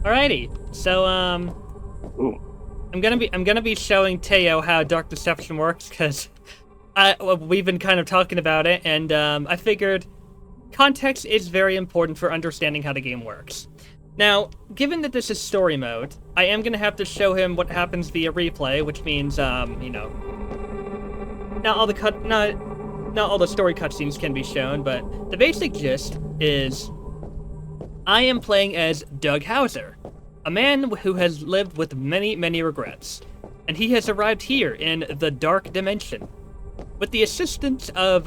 Alrighty, so Ooh. I'm gonna be showing Teiyo how Dark Deception works because we've been kind of talking about it, and I figured context is very important for understanding how the game works. Now, given that this is story mode, I am gonna have to show him what happens via replay, which means you know, not all the story cutscenes can be shown, but the basic gist is I am playing as Doug Hauser, a man who has lived with many, many regrets, and he has arrived here in the Dark Dimension. With the assistance of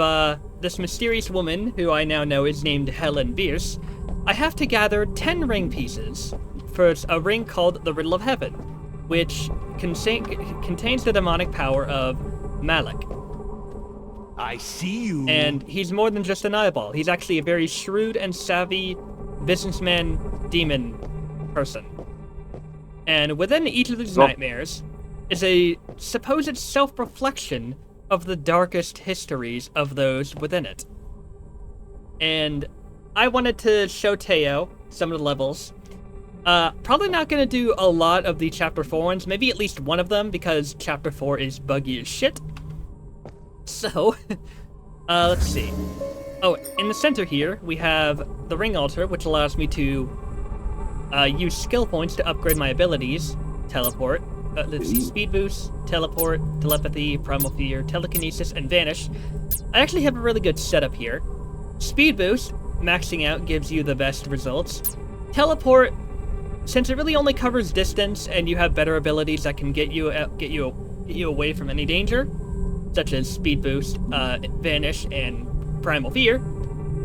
this mysterious woman, who I now know is named Helen Bierce, I have to gather 10 ring pieces for a ring called the Riddle of Heaven, which contains the demonic power of Malik. I see you. And he's more than just an eyeball. He's actually a very shrewd and savvy businessman demon person. And within each of these nightmares is a supposed self-reflection of the darkest histories of those within it. And I wanted to show Teiyo some of the levels. Probably not going to do a lot of the Chapter 4 ones, maybe at least one of them, because Chapter 4 is buggy as shit. So, let's see. Oh, in the center here, we have the ring altar, which allows me to use skill points to upgrade my abilities. Teleport, let's see, speed boost, teleport, telepathy, primal fear, telekinesis, and vanish. I actually have a really good setup here. Speed boost, maxing out, gives you the best results. Teleport, since it really only covers distance, and you have better abilities that can get you away from any danger, such as speed boost, vanish, and primal fear.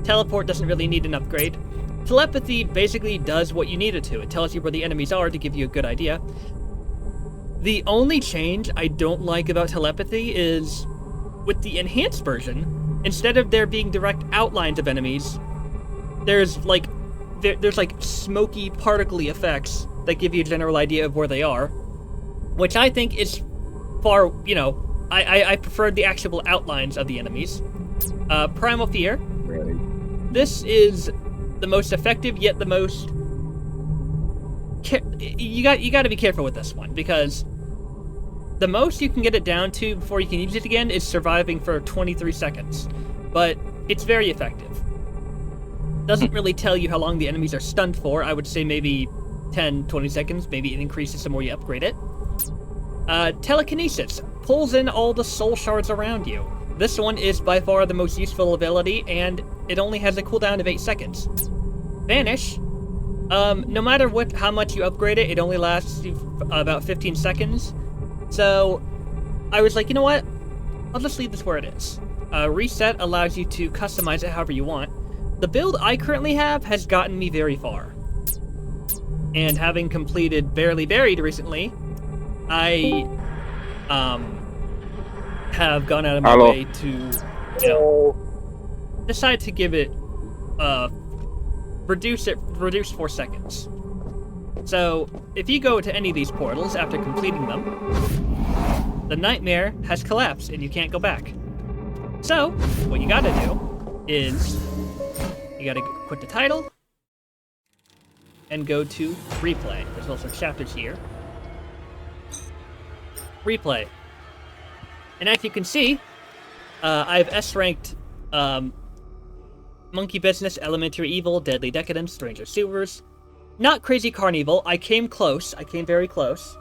Teleport doesn't really need an upgrade. Telepathy basically does what you need it to. It tells you where the enemies are to give you a good idea. The only change I don't like about telepathy is, with the enhanced version, instead of there being direct outlines of enemies, there's like smoky, particly effects that give you a general idea of where they are, which I think is far, you know, I prefer the actual outlines of the enemies. Primal Fear. Right. This is the most effective, yet the most... You got to be careful with this one, because the most you can get it down to before you can use it again is surviving for 23 seconds. But it's very effective. Doesn't really tell you how long the enemies are stunned for. I would say maybe 10, 20 seconds. Maybe it increases the more you upgrade it. Telekinesis pulls in all the soul shards around you. This one is by far the most useful ability, and it only has a cooldown of 8 seconds. Vanish, no matter how much you upgrade it, it only lasts about 15 seconds. So, I was like, you know what? I'll just leave this where it is. Reset allows you to customize it however you want. The build I currently have has gotten me very far. And having completed Barely Buried recently, I have gone out of my way to, you know, decide to give it, reduce 4 seconds. So, if you go to any of these portals after completing them, the nightmare has collapsed and you can't go back. So, what you gotta do is, you gotta quit the title, and go to replay. There's also chapters here. Replay. And as you can see, I've S-ranked Monkey Business, Elementary Evil, Deadly Decadence, Stranger Sewers. Not Crazy Carnival. I came close. I came very close.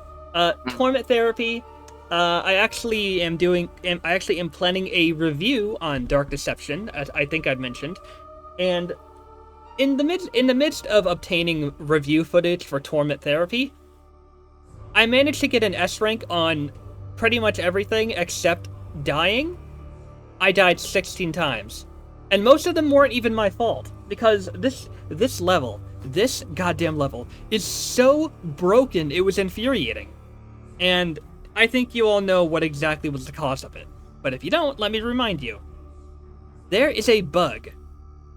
Torment Therapy. I actually am planning a review on Dark Deception, as I think I've mentioned. And in the midst of obtaining review footage for Torment Therapy, I managed to get an S rank on pretty much everything except dying. I died 16 times. And most of them weren't even my fault, because this goddamn level, is so broken it was infuriating. And I think you all know what exactly was the cause of it. But if you don't, let me remind you. There is a bug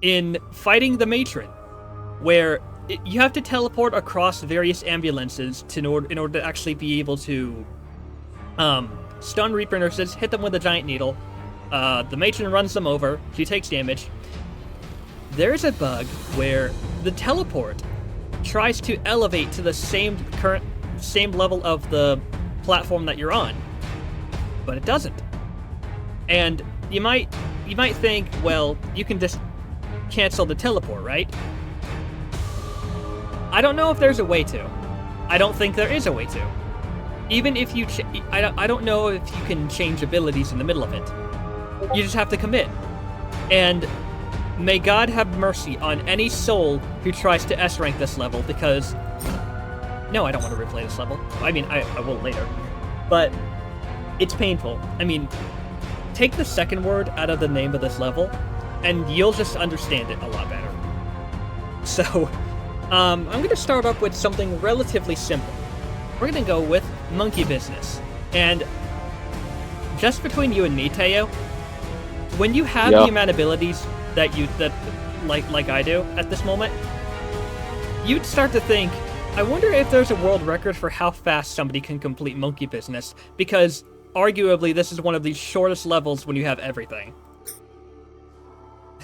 in fighting the matron, where you have to teleport across various ambulances in order to actually be able to stun Reaper nurses, hit them with a giant needle. The matron runs them over, she takes damage. There's a bug where the teleport tries to elevate to the same level of the platform that you're on, but it doesn't. And you might think, well, you can just cancel the teleport, right? I don't know if there's a way to. I don't think there is a way to. Even if you, I don't know if you can change abilities in the middle of it. You just have to commit. And may God have mercy on any soul who tries to S-rank this level, because... No, I don't want to replay this level. I mean, I will later. But it's painful. I mean, take the second word out of the name of this level, and you'll just understand it a lot better. So, I'm going to start up with something relatively simple. We're going to go with monkey business. And just between you and me, Teiyo, when you have the amount of abilities that like I do at this moment, you'd start to think, I wonder if there's a world record for how fast somebody can complete monkey business, because arguably this is one of the shortest levels when you have everything.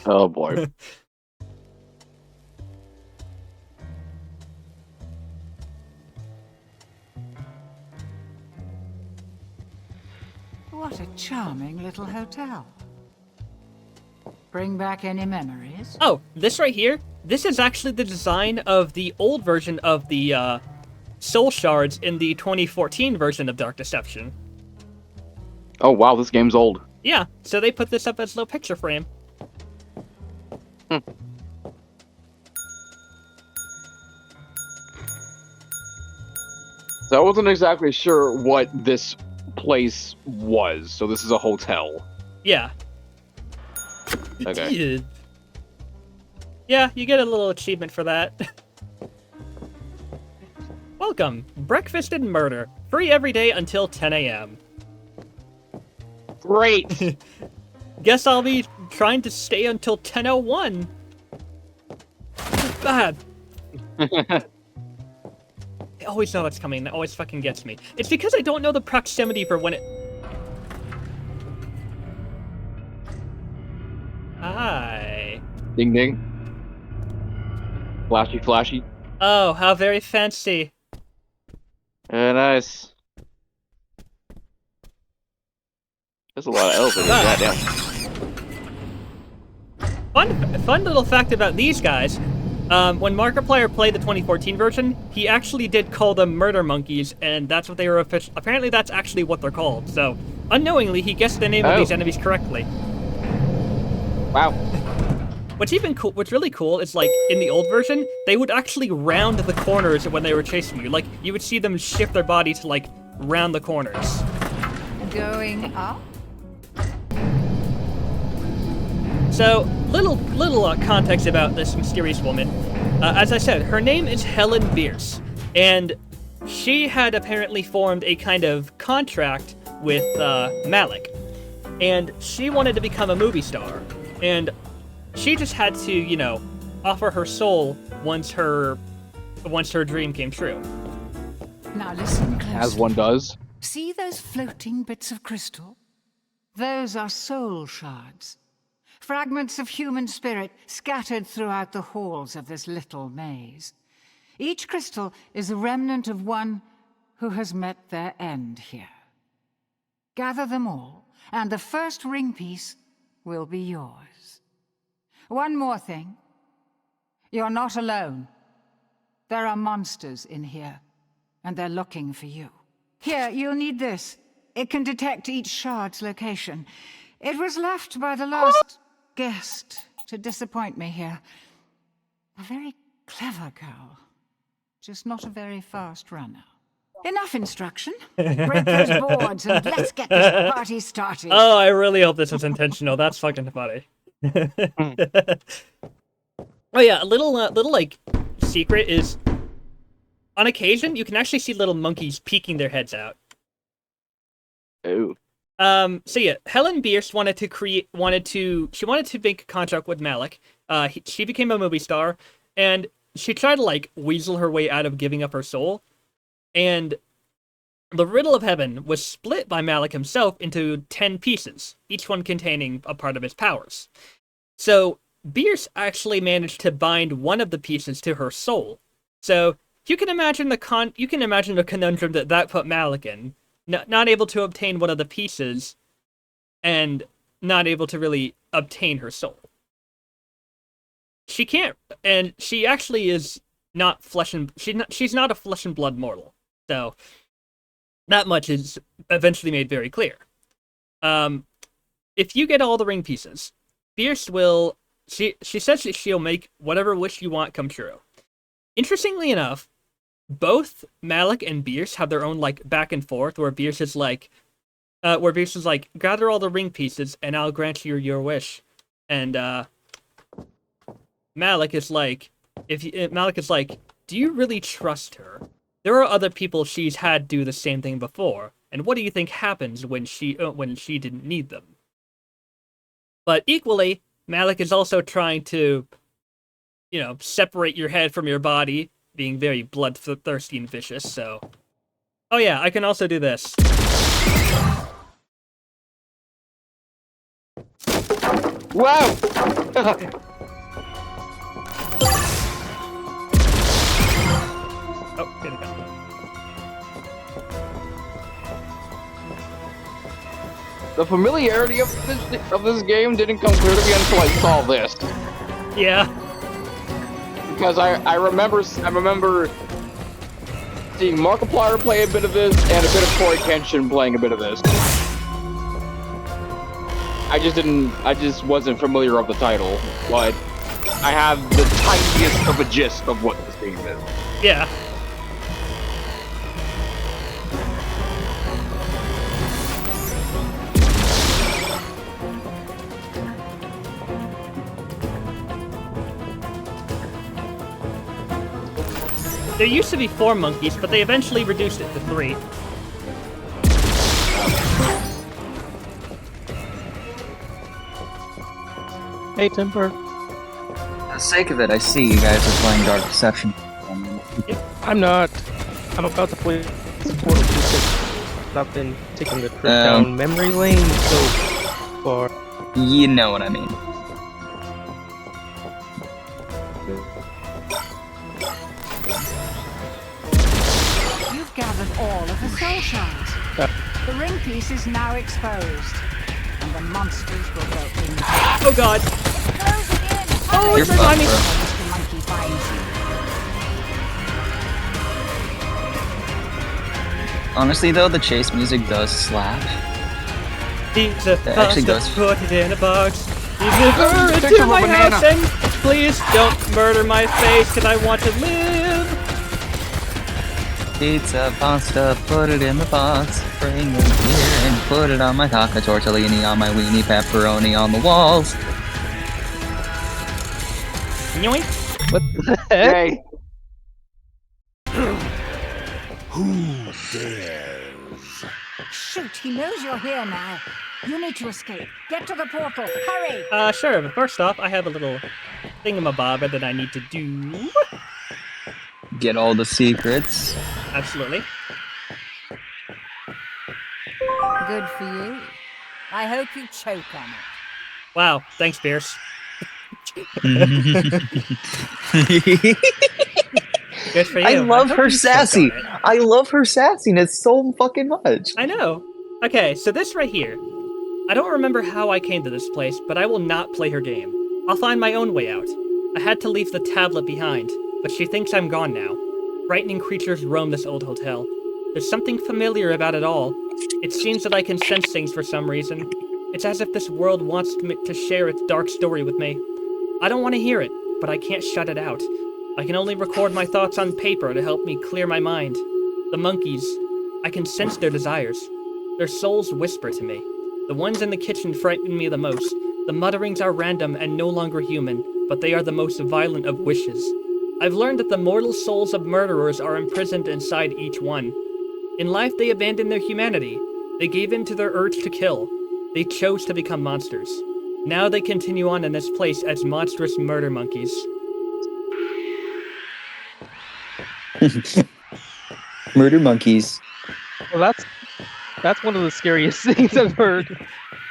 Oh boy. What a charming little hotel. Bring back any memories? Oh, this right here? This is actually the design of the old version of the soul shards in the 2014 version of Dark Deception. Oh wow, this game's old. Yeah, so they put this up as a little picture frame. So I wasn't exactly sure what this place was, so this is a hotel. Yeah. Okay. Yeah, you get a little achievement for that. Welcome, Breakfast and Murder. Free every day until 10 a.m. Great! Guess I'll be trying to stay until 10:01. Bad. I always know it's coming. That always fucking gets me. It's because I don't know the proximity for when it... Hi. Ding ding. Flashy flashy. Oh, how very fancy. Nice. There's a lot of elevators. Goddamn. Fun little fact about these guys. When Markiplier played the 2014 version, he actually did call them murder monkeys, and that's what they were apparently that's actually what they're called. So, unknowingly, he guessed the name of these enemies correctly. Wow. What's really cool is, like, in the old version, they would actually round the corners when they were chasing you. Like, you would see them shift their body to, like, round the corners. Going up? So, little context about this mysterious woman. As I said, her name is Helen Bierce, and she had apparently formed a kind of contract with Malik, and she wanted to become a movie star, and she just had to, you know, offer her soul once her dream came true. Now listen closely. As one does. See those floating bits of crystal? Those are soul shards. Fragments of human spirit scattered throughout the halls of this little maze. Each crystal is a remnant of one who has met their end here. Gather them all, and the first ring piece will be yours. One more thing. You're not alone. There are monsters in here, and they're looking for you. Here, you'll need this. It can detect each shard's location. It was left by the last guest to disappoint me here. A very clever girl, just not a very fast runner. Enough instruction. Break those boards and let's get this party started. Oh, I really hope this was intentional. That's fucking funny. Oh yeah, a little like secret is, on occasion you can actually see little monkeys peeking their heads out. Ooh. So yeah, Helen Bierce wanted to make a contract with Malik. She became a movie star, and she tried to, like, weasel her way out of giving up her soul. And the Riddle of Heaven was split by Malik himself into 10 pieces, each one containing a part of his powers. So Bierce actually managed to bind one of the pieces to her soul. So you can imagine the conundrum that put Malik in, not able to obtain one of the pieces, and not able to really obtain her soul. She can't, and she actually is not she's not a flesh and blood mortal. So that much is eventually made very clear. If you get all the ring pieces, Fierce will. She says that she'll make whatever wish you want come true. Interestingly enough, both Malik and Bierce have their own like back and forth, where Bierce is like, gather all the ring pieces and I'll grant you your wish, and Malik is like, do you really trust her? There are other people she's had do the same thing before, and what do you think happens when she didn't need them? But equally, Malik is also trying to, separate your head from your body, being very bloodthirsty and vicious, so... Oh yeah, I can also do this. Wow! Oh, here we go. The familiarity of this game didn't come clear to me until I saw this. Yeah. Because I remember seeing Markiplier play a bit of this and a bit of Corey Kenshin playing a bit of this. I just wasn't familiar of the title, but I have the tiniest of a gist of what this game is. Yeah. There used to be 4 monkeys, but they eventually reduced it to 3. Hey, Timber. For the sake of it, I see you guys are playing Dark Deception. I'm not. I'm about to play some Portal 2 because I've been taking the trip down memory lane so far. You know what I mean. You've gathered all of the soul shards. The ring piece is now exposed, and the monsters will go in. Oh god! Close it in! Oh, You're it's reminding me! fucked, Mr. Monkey finds you. Honestly, though, the chase music does slap. He's a That actually bastard, does. put it in a box. He's a Picture into of a my banana. house and please don't murder my face because I want to live. Pizza, pasta, put it in the box. Bring it here and put it on my taco, tortellini on my weenie, pepperoni on the walls. Yoink. What the heck? Hey, Who dares? Shoot, he knows you're here now. You need to escape. Get to the portal. Hurry! Sure, but first off, I have a little thingamabobber that I need to do. Get all the secrets. Absolutely. Good for you. I hope you choke on it. Wow, thanks, Pierce. Good for you. I love hope her you choke sassy. on it. I love her sassiness so fucking much. I know. Okay, so this right here. I don't remember how I came to this place, but I will not play her game. I'll find my own way out. I had to leave the tablet behind, but she thinks I'm gone now. Frightening creatures roam this old hotel. There's something familiar about it all. It seems that I can sense things for some reason. It's as if this world wants to share its dark story with me. I don't want to hear it, but I can't shut it out. I can only record my thoughts on paper to help me clear my mind. The monkeys, I can sense their desires. Their souls whisper to me. The ones in the kitchen frighten me the most. The mutterings are random and no longer human, but they are the most violent of wishes. I've learned that the mortal souls of murderers are imprisoned inside each one. In life, they abandoned their humanity. They gave in to their urge to kill. They chose to become monsters. Now they continue on in this place as monstrous murder monkeys. Murder monkeys. Well, that's one of the scariest things I've heard.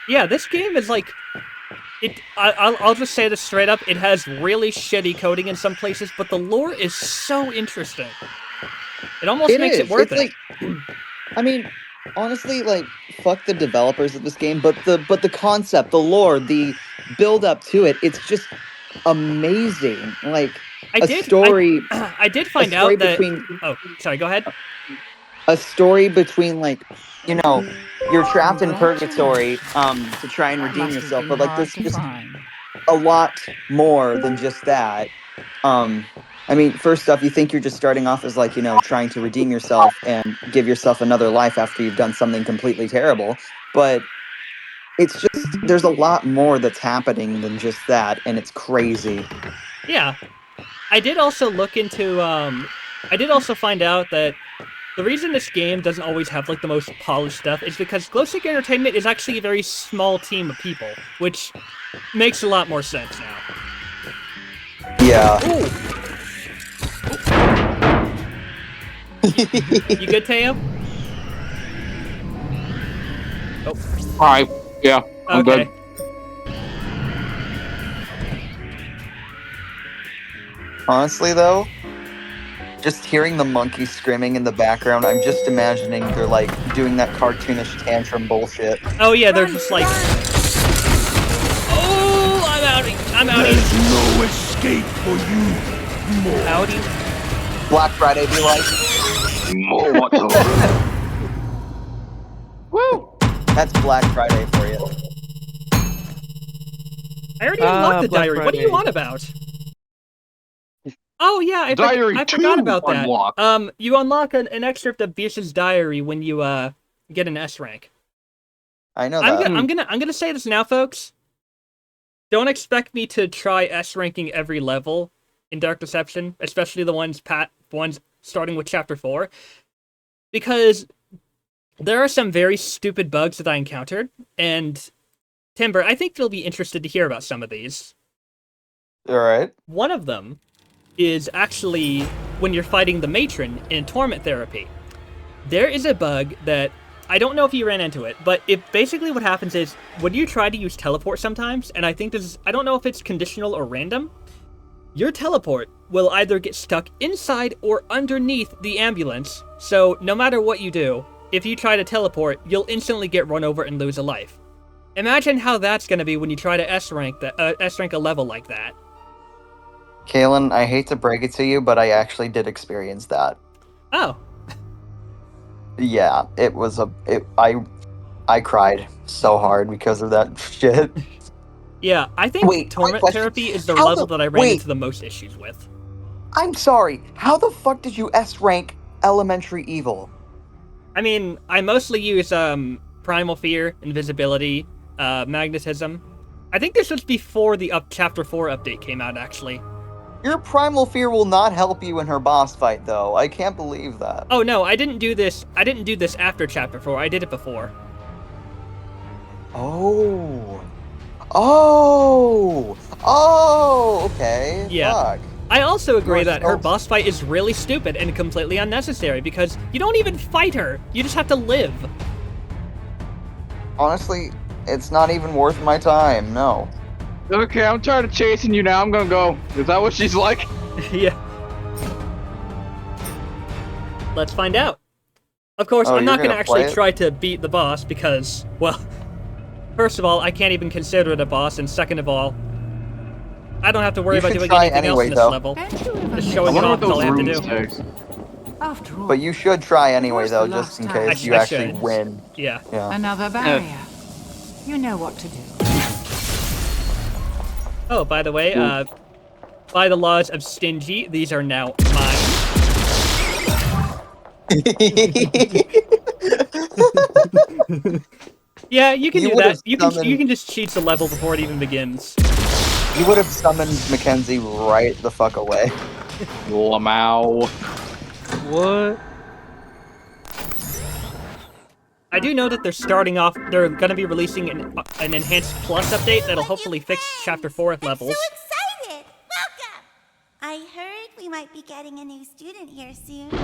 Yeah, this game is like... I'll just say this straight up. It has really shitty coding in some places, but the lore is so interesting. It almost makes it worth it. Like, I mean, honestly, like, fuck the developers of this game, but the concept, the lore, the build up to it, it's just amazing. Like I did find out that. Between, oh, sorry. Go ahead. A story between, like, you know, you're trapped in purgatory to try and redeem yourself, but like there's just a lot more than just that. I mean, first off, you think you're just starting off as, like, you know, trying to redeem yourself and give yourself another life after you've done something completely terrible, but it's just, there's a lot more that's happening than just that, and it's crazy. Yeah. I did also look into, I did also find out that the reason this game doesn't always have, like, the most polished stuff is because Glowstick Entertainment is actually a very small team of people, which makes a lot more sense now. Yeah. Ooh. You good, Teiyo? Oh. Alright, yeah, I'm okay. good. Honestly, though, just hearing the monkeys screaming in the background, I'm just imagining they're, like, doing that cartoonish tantrum bullshit. Oh yeah, they're just like... Oh, I'm outie! I'm outie! There's no escape for you. More. Outie? Black Friday be like... More water. Woo! That's Black Friday for you. I already unlocked the Black diary. Friday. What are you on about? Oh yeah, I forgot 2 about that. unlocked. You unlock an excerpt of Bierce's diary when you get an S rank. I know that. I'm gonna say this now, folks. Don't expect me to try S ranking every level in Dark Deception, especially the ones starting with Chapter 4, because there are some very stupid bugs that I encountered, and Timber, I think you'll be interested to hear about some of these. Alright. One of them is actually when you're fighting the matron in Torment Therapy. There is a bug that, I don't know if you ran into it, but basically what happens is, when you try to use teleport sometimes, and I think this is, I don't know if it's conditional or random, your teleport will either get stuck inside or underneath the ambulance, so no matter what you do, if you try to teleport, you'll instantly get run over and lose a life. Imagine how that's gonna be when you try to S-rank a level like that. Kalen, I hate to break it to you, but I actually did experience that. Oh. Yeah, it was I cried so hard because of that shit. Yeah, I think Torment Therapy is the level that I ran into the most issues with. I'm sorry, how the fuck did you S-rank Elementary Evil? I mean, I mostly use Primal Fear, Invisibility, Magnetism. I think this was before the Chapter 4 update came out, actually. Your Primal Fear will not help you in her boss fight, though. I can't believe that. Oh no, I didn't do this after Chapter 4. I did it before. Okay. Yeah. Fuck. I also agree that her boss fight is really stupid and completely unnecessary because you don't even fight her. You just have to live. Honestly, it's not even worth my time, no. Okay, I'm tired of chasing you now. I'm gonna go. Is that what she's like? Yeah. Let's find out. Of course, I'm not gonna actually try to beat the boss because, well, first of all, I can't even consider it a boss, and second of all, I don't have to worry about doing anything else in this level. Just showing it off is all I have to do. After all, But you should try anyway, though, just in case you actually win. Yeah. another barrier. You know what to do. Oh, by the way, by the laws of Stingy, these are now mine. Yeah, you can do that. You can just cheat the level before it even begins. You would have summoned Mackenzie right the fuck away. Lamau. What? I do know that they're gonna be releasing an enhanced plus update that'll hopefully fix Chapter 4 levels. I'm so excited! Welcome! I heard we might be getting a new student here soon. So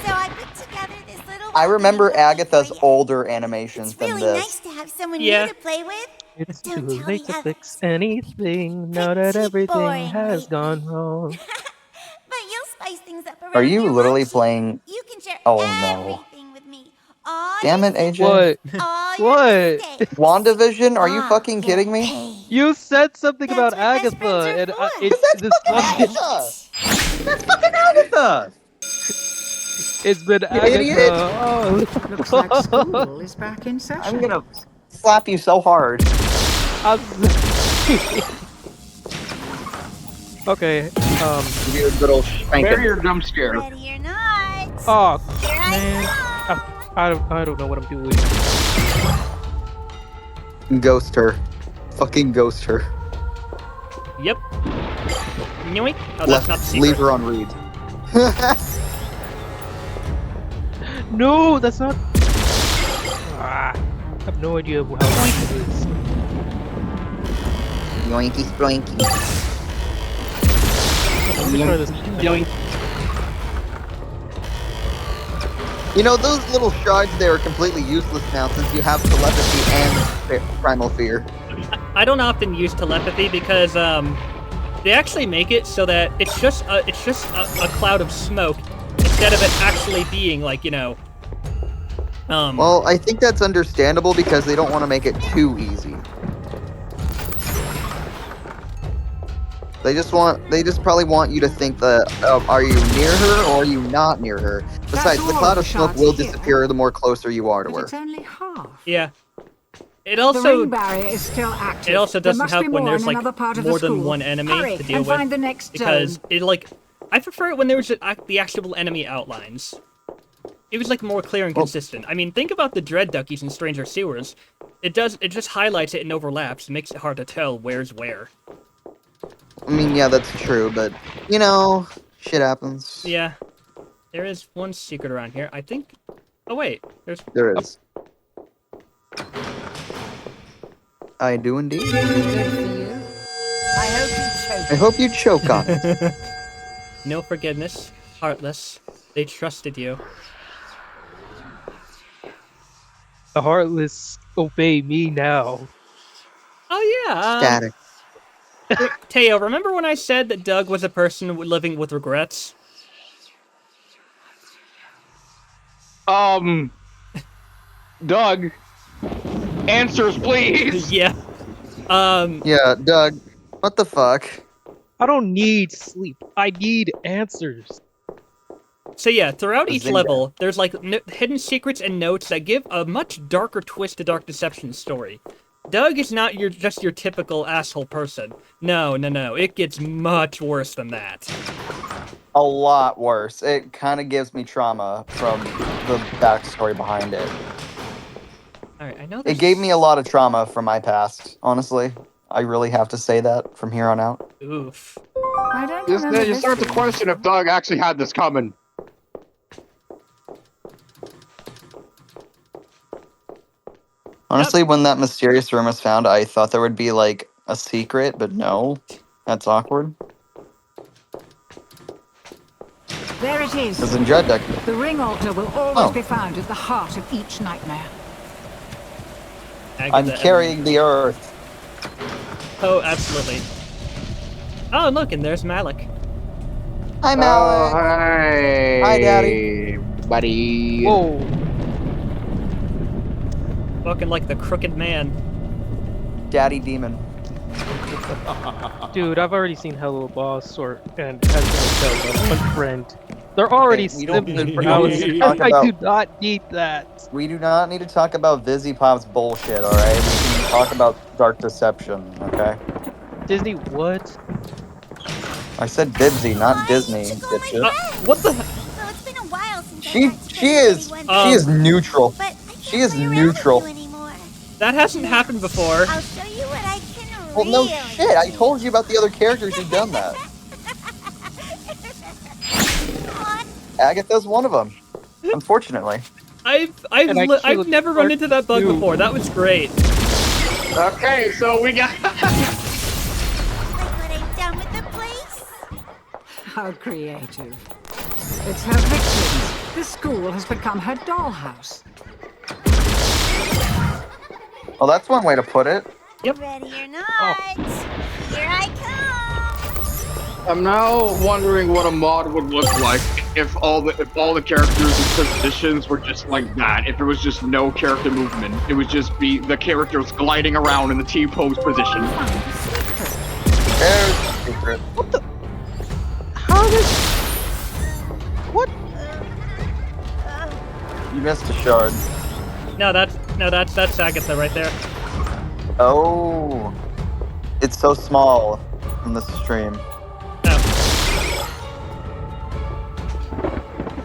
I put together this little... I remember Agatha's older animations than this. It's really nice to have someone new to play with. It's Don't too tell late the to fix others. anything now that Pretty everything boring has lately. gone wrong. But you'll spice things up around Are you here, literally won't you? playing? You can share Oh no! everything with me. All Damn your it, AJ. secrets, What? all your What? mistakes. WandaVision? Are you Ah, fucking you're kidding me? paid. You said something That's about what best friends Agatha, are and for. it Cause that's this fucking fucking Agatha. That's fucking Agatha. it's been You idiot! Agatha. Oh. Looks like school is back in session. I'm gonna slap you so hard. I'm okay. Give you a good old spanking. Bury your jump scare. Ready or not. Oh Here man, I I don't know what I'm doing. Ghost her. Fucking ghost her. Yep. Yoink. Oh, that's not the secret. Leave her on read. No, that's not. I have no idea how this is. Yoinky sploinky. Let me try this. You know, those little shards there are completely useless now since you have telepathy and primal fear. I don't often use telepathy because they actually make it so that it's just a cloud of smoke instead of it actually being like, you know. Well, I think that's understandable because they don't want to make it too easy. They just probably want you to think that, are you near her or are you not near her? Besides, the all cloud the of smoke shards will here. disappear the more closer you are to But her. it's only half. Yeah. It The also ring barrier is still active. it also There doesn't must help be when more there's in like another part of more the than school. one enemy Hurry to deal and with find the next because zone. it like I prefer it when there was the actual enemy outlines. It was like more clear and consistent. I mean, think about the dread duckies in Stranger Sewers. It just highlights it and overlaps, makes it hard to tell where's where. I mean, yeah, that's true, but, you know, shit happens. Yeah. There is one secret around here. I think. Oh wait, there's. There is. I do indeed. Good for you. I hope you choke. I hope you choke on it. No forgiveness, heartless. They trusted you. The heartless obey me now. Oh yeah. Static. Teiyo, remember when I said that Doug was a person living with regrets? Doug, answers, please. Yeah. Yeah, Doug. What the fuck? I don't need sleep. I need answers. So yeah, throughout each Bazinga. level, there's like hidden secrets and notes that give a much darker twist to Dark Deception's story. Doug is not just your typical asshole person. No. It gets much worse than that. A lot worse. It kind of gives me trauma from the backstory behind it. Alright, I know It gave me a lot of trauma from my past, honestly. I really have to say that from here on out. Oof. I don't Just, remember you start to this question if Doug actually had this coming. Honestly, when that mysterious room was found, I thought there would be, like, a secret, but no. That's awkward. There it is. Because in Dread Deck, The ring altar will always Oh. be found at the heart of each nightmare. I'm carrying the earth. Oh, absolutely. Oh, look, and there's Malik. Hi, Oh, Malik. hey. Hi, Daddy. Buddy. Whoa. Walking like the crooked man. Daddy Demon. Dude, I've already seen Hello Boss and Has Been a Friend. They're already Okay, we don't sibling need to brothers. talk I about- do not need that. We do not need to talk about Vizzy Pop's bullshit, alright? We can talk about Dark Deception, okay? Disney, what? I said Bibsy, not Why Disney, did you call my bitches. friend? What the? So it's been a while since She- I got to she spend is- anyone- She is neutral. But I can't she is play around neutral. With you anymore. That hasn't happened before. I'll show you what I can Well, no really shit. I do. told you about the other characters who've done that. Come on. Agatha's one of them. Unfortunately. And I I've killed never run into that bug you. before. That was great. Okay, so we got. Like what I've done with the place? How creative. It's her victims. The school has become her dollhouse. Well, that's one way to put it. Yep. Ready or not, here I come. I'm now wondering what a mod would look like if all the characters and positions were just like that. If there was just no character movement, it would just be the characters gliding around in the T-pose position. There's the secret. What the? How does? What? You missed a shard. No, that's Agatha right there. Oh. It's so small from this stream. Oh.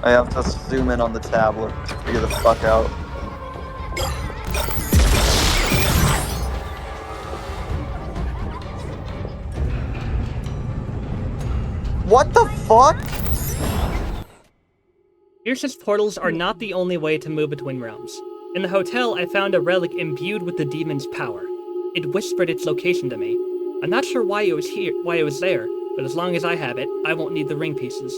I have to zoom in on the tablet to figure the fuck out. What the fuck? Pierce's portals are not the only way to move between realms. In the hotel, I found a relic imbued with the demon's power. It whispered its location to me. I'm not sure why it was there, but as long as I have it, I won't need the ring pieces.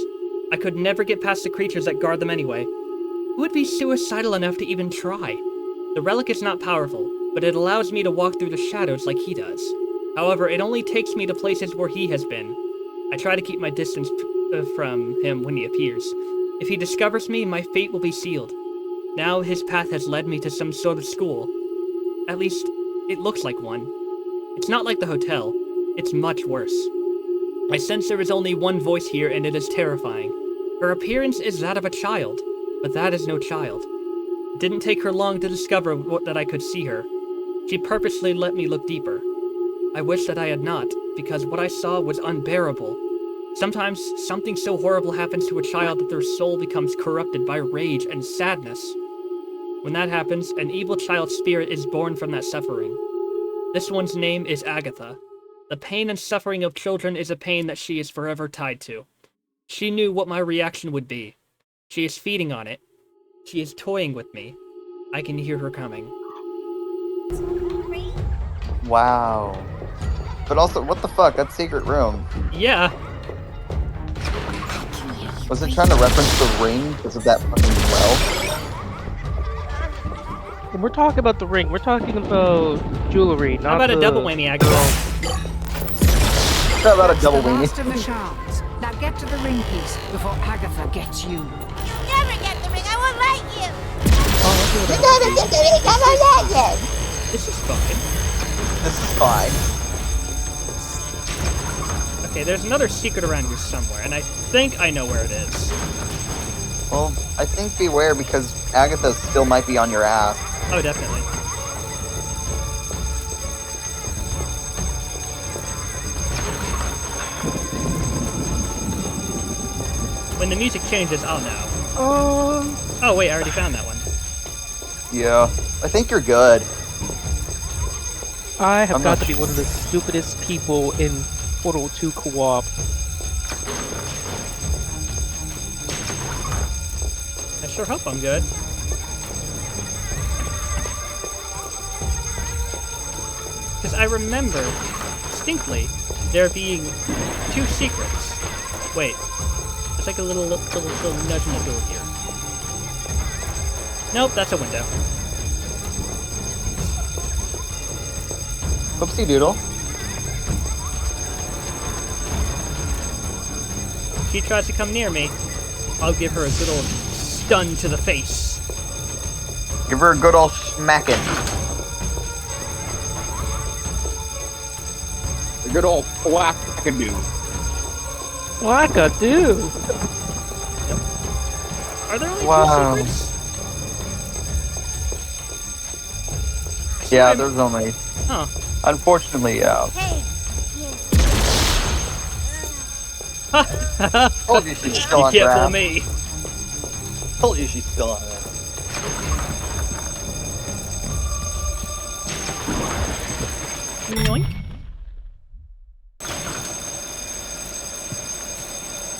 I could never get past the creatures that guard them anyway. Who would be suicidal enough to even try? The relic is not powerful, but it allows me to walk through the shadows like he does. However, it only takes me to places where he has been. I try to keep my distance from him when he appears. If he discovers me, my fate will be sealed. Now his path has led me to some sort of school. At least, it looks like one. It's not like the hotel. It's much worse. I sense there is only one voice here, and it is terrifying. Her appearance is that of a child, but that is no child. It didn't take her long to discover that I could see her. She purposely let me look deeper. I wish that I had not, because what I saw was unbearable. Sometimes, something so horrible happens to a child that their soul becomes corrupted by rage and sadness. When that happens, an evil child's spirit is born from that suffering. This one's name is Agatha. The pain and suffering of children is a pain that she is forever tied to. She knew what my reaction would be. She is feeding on it. She is toying with me. I can hear her coming. Wow. But also, what the fuck? That secret room. Yeah. Was it trying to reference the ring because of that fucking well? When we're talking about the ring, we're talking about jewelry, not How about the... a double whammy, Agatha? How about a double The weenie? last of the shards. Now get to the ring piece before Agatha gets you. You never get the ring. I won't let you. This is fine. This is fine. Okay, there's another secret around here somewhere, and I think I know where it is. Well, I think beware because Agatha still might be on your ass. Oh, definitely. When the music changes, I'll know. Oh, wait, I already found that one. Yeah. I think you're good. I have I'm got not to be one of the stupidest people in Portal 2 co-op. I sure hope I'm good. Because I remember distinctly there being two secrets. Wait, there's like a little nudge in the door here. Nope, that's a window. Whoopsie doodle. If she tries to come near me, I'll give her a good old stun to the face. Give her a good old smacking. A good old whack-a-do. Whack-a-do! Are there only Wow. two secrets? Yeah, there's only... Huh. Unfortunately, yeah. Hey, Told you she's still You on can't her fool ass. me. Told you she's still on it. Yoink.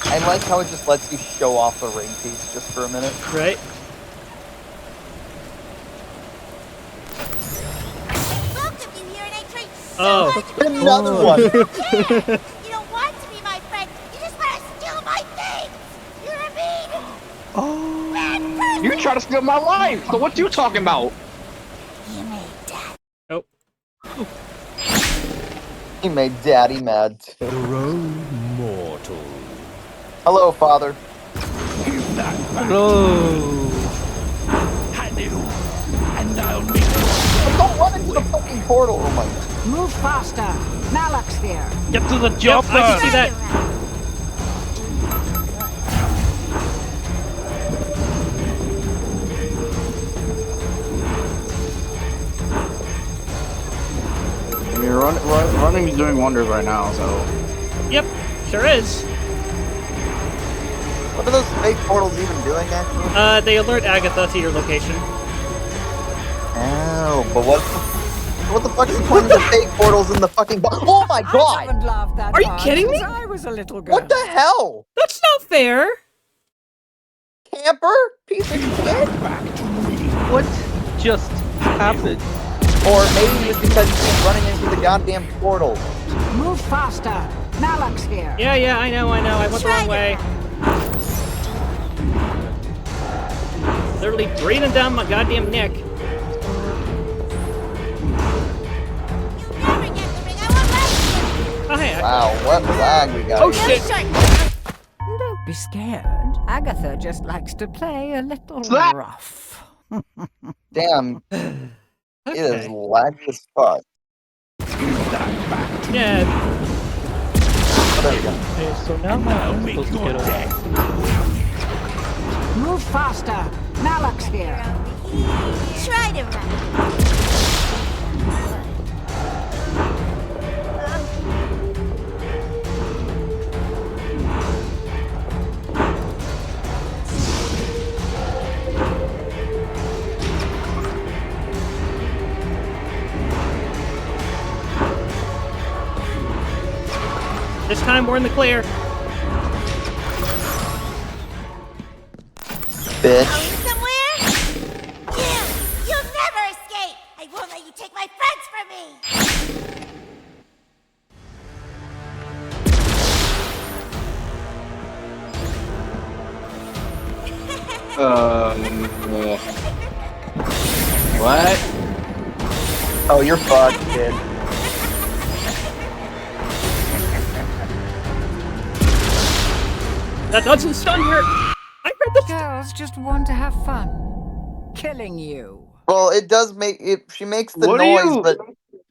I like how it just lets you show off the ring piece just for a minute. Right? welcome you here, and I tried so Oh. hard to be nice. Another one. You don't want to be my friend. You just want to steal my things. You're a mean, bad person. You try to steal my life, so what you talking about? You made that. Oh. He made Daddy mad too. Grow mortal. Hello, Father. Give that back. Hello. Hanu, and I'll make Don't run into the fucking portal. Oh my god. Move faster. Malak's here. Get to the Yep, chopper. I can see that. I mean, running is doing wonders right now, so. Yep, sure is. What are those fake portals even doing, actually? They alert Agatha to your location. Oh, but what the fuck is the point of the fake portals in the fucking oh my I god! haven't laughed that Are you hard kidding since me? I was a little girl. What the hell? That's not fair. Camper? Piece of shit? What just happened? Or maybe it's because you keep running into the goddamn portal. Move faster. Malak's here. Yeah, I know. I went the wrong way. Literally breathing down my goddamn neck. You never get the ring. I won't let you. Oh, hey. Wow, what lag we got. Oh, here. shit. Don't be scared. Agatha just likes to play a little Slap. rough. Damn, it is Okay. laggy as fuck. Yeah, Oh, there we go. Okay, so now I'm supposed to get over. Move faster. Malak's here. Try to run. this time we're in the clear. Bitch. Going somewhere? You'll never escape. I won't let you take my friends from me. What? Oh, you're fucked, kid. That doesn't stun her. I heard the Girls just want to have fun. Killing you. Well, it does make it. She makes the What are noise, you- but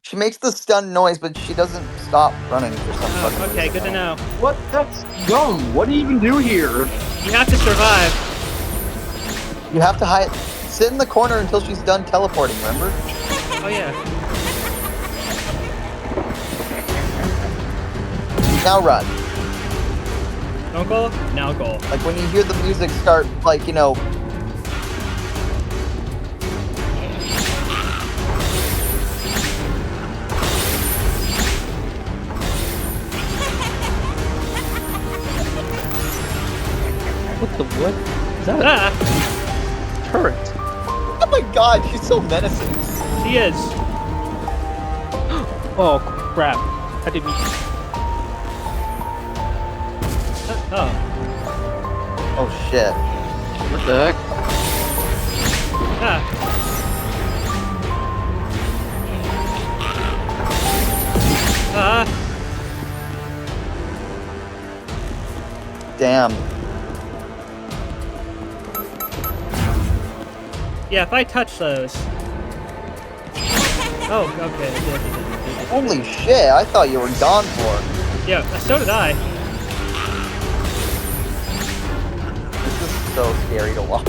she makes the stun noise, but she doesn't stop running for some fucking Okay, reason. good to know. What? That's dumb. What do you even do here? You have to survive. You have to hide. Sit in the corner until she's done teleporting. Remember? Oh yeah. Now run. Don't go. Now go. Like when you hear the music start, like you know. What the what? Is that a Ah, turret? Oh my god, she's so menacing. she is. Oh crap! I didn't. Oh. Oh shit. What the heck? Ah. Damn. Yeah, if I touch those. Oh, okay. I did. Holy shit! I thought you were gone for. Yeah, so did I. This is so scary to watch.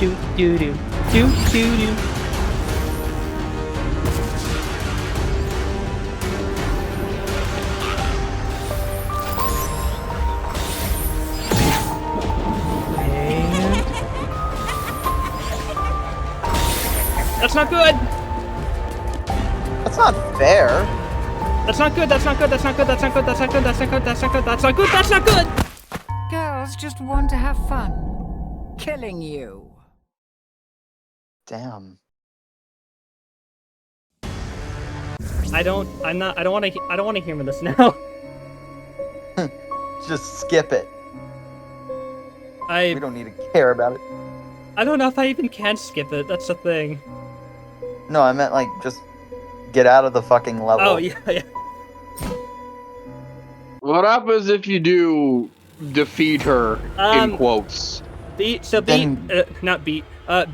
Do do do do do do. And That's not good. That's not fair. That's not good. That's not good. That's not good. That's not good. That's not good. That's not good. That's not good. That's not good. That's not good. Girls just want to have fun. Killing you. Damn. I don't want to hear this now. Just skip it. I We don't need to care about it. I don't know if I even can skip it. That's the thing. No, I meant like just get out of the fucking level. Oh yeah, yeah. What happens if you do defeat her in quotes? Not beat.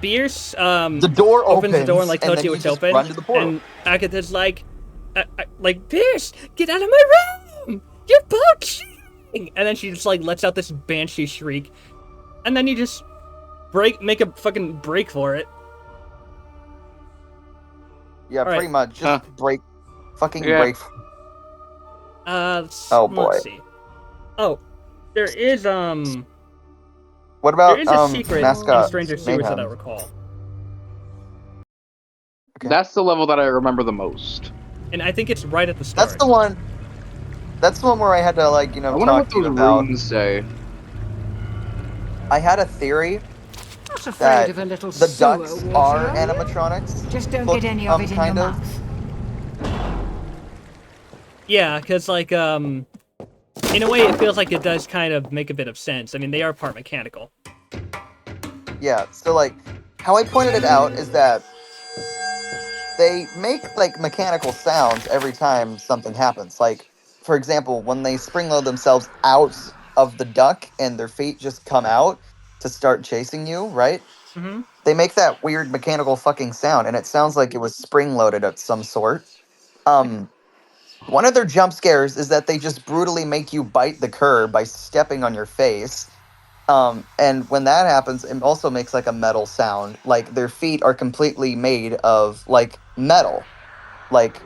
Beers the door opens the door and like tells then you you it's just open, run to the portal. and Agatha's like, Beers, get out of my room! You're both cheating! And then she just like lets out this banshee shriek, and then you just make a fucking break for it. Yeah, All pretty right. much. Just break. Fucking Yeah. break. Oh, boy. Let's see. Oh, there is What about there is a secret in mascot Stranger Sewers that I Mayhem? recall, Okay. That's the level that I remember the most. and I think it's right at the start. That's the one. That's the one where I had to like I wonder talk what to you those about. runes say. I had a theory Not afraid that of a little the sewer ducks water, are are you? animatronics. Just don't Look, get any of it in your kind of. mouth. Yeah, because like in a way it feels like it does kind of make a bit of sense. I mean, they are part mechanical. Yeah. So like, how I pointed it out is that they make like mechanical sounds every time something happens. Like, for example, when they spring load themselves out of the duck and their feet just come out to start chasing you, right? Mm-hmm. They make that weird mechanical fucking sound, and it sounds like it was spring loaded of some sort. One of their jump scares is that they just brutally make you bite the curb by stepping on your face. And when that happens, it also makes like a metal sound. Like their feet are completely made of like metal, like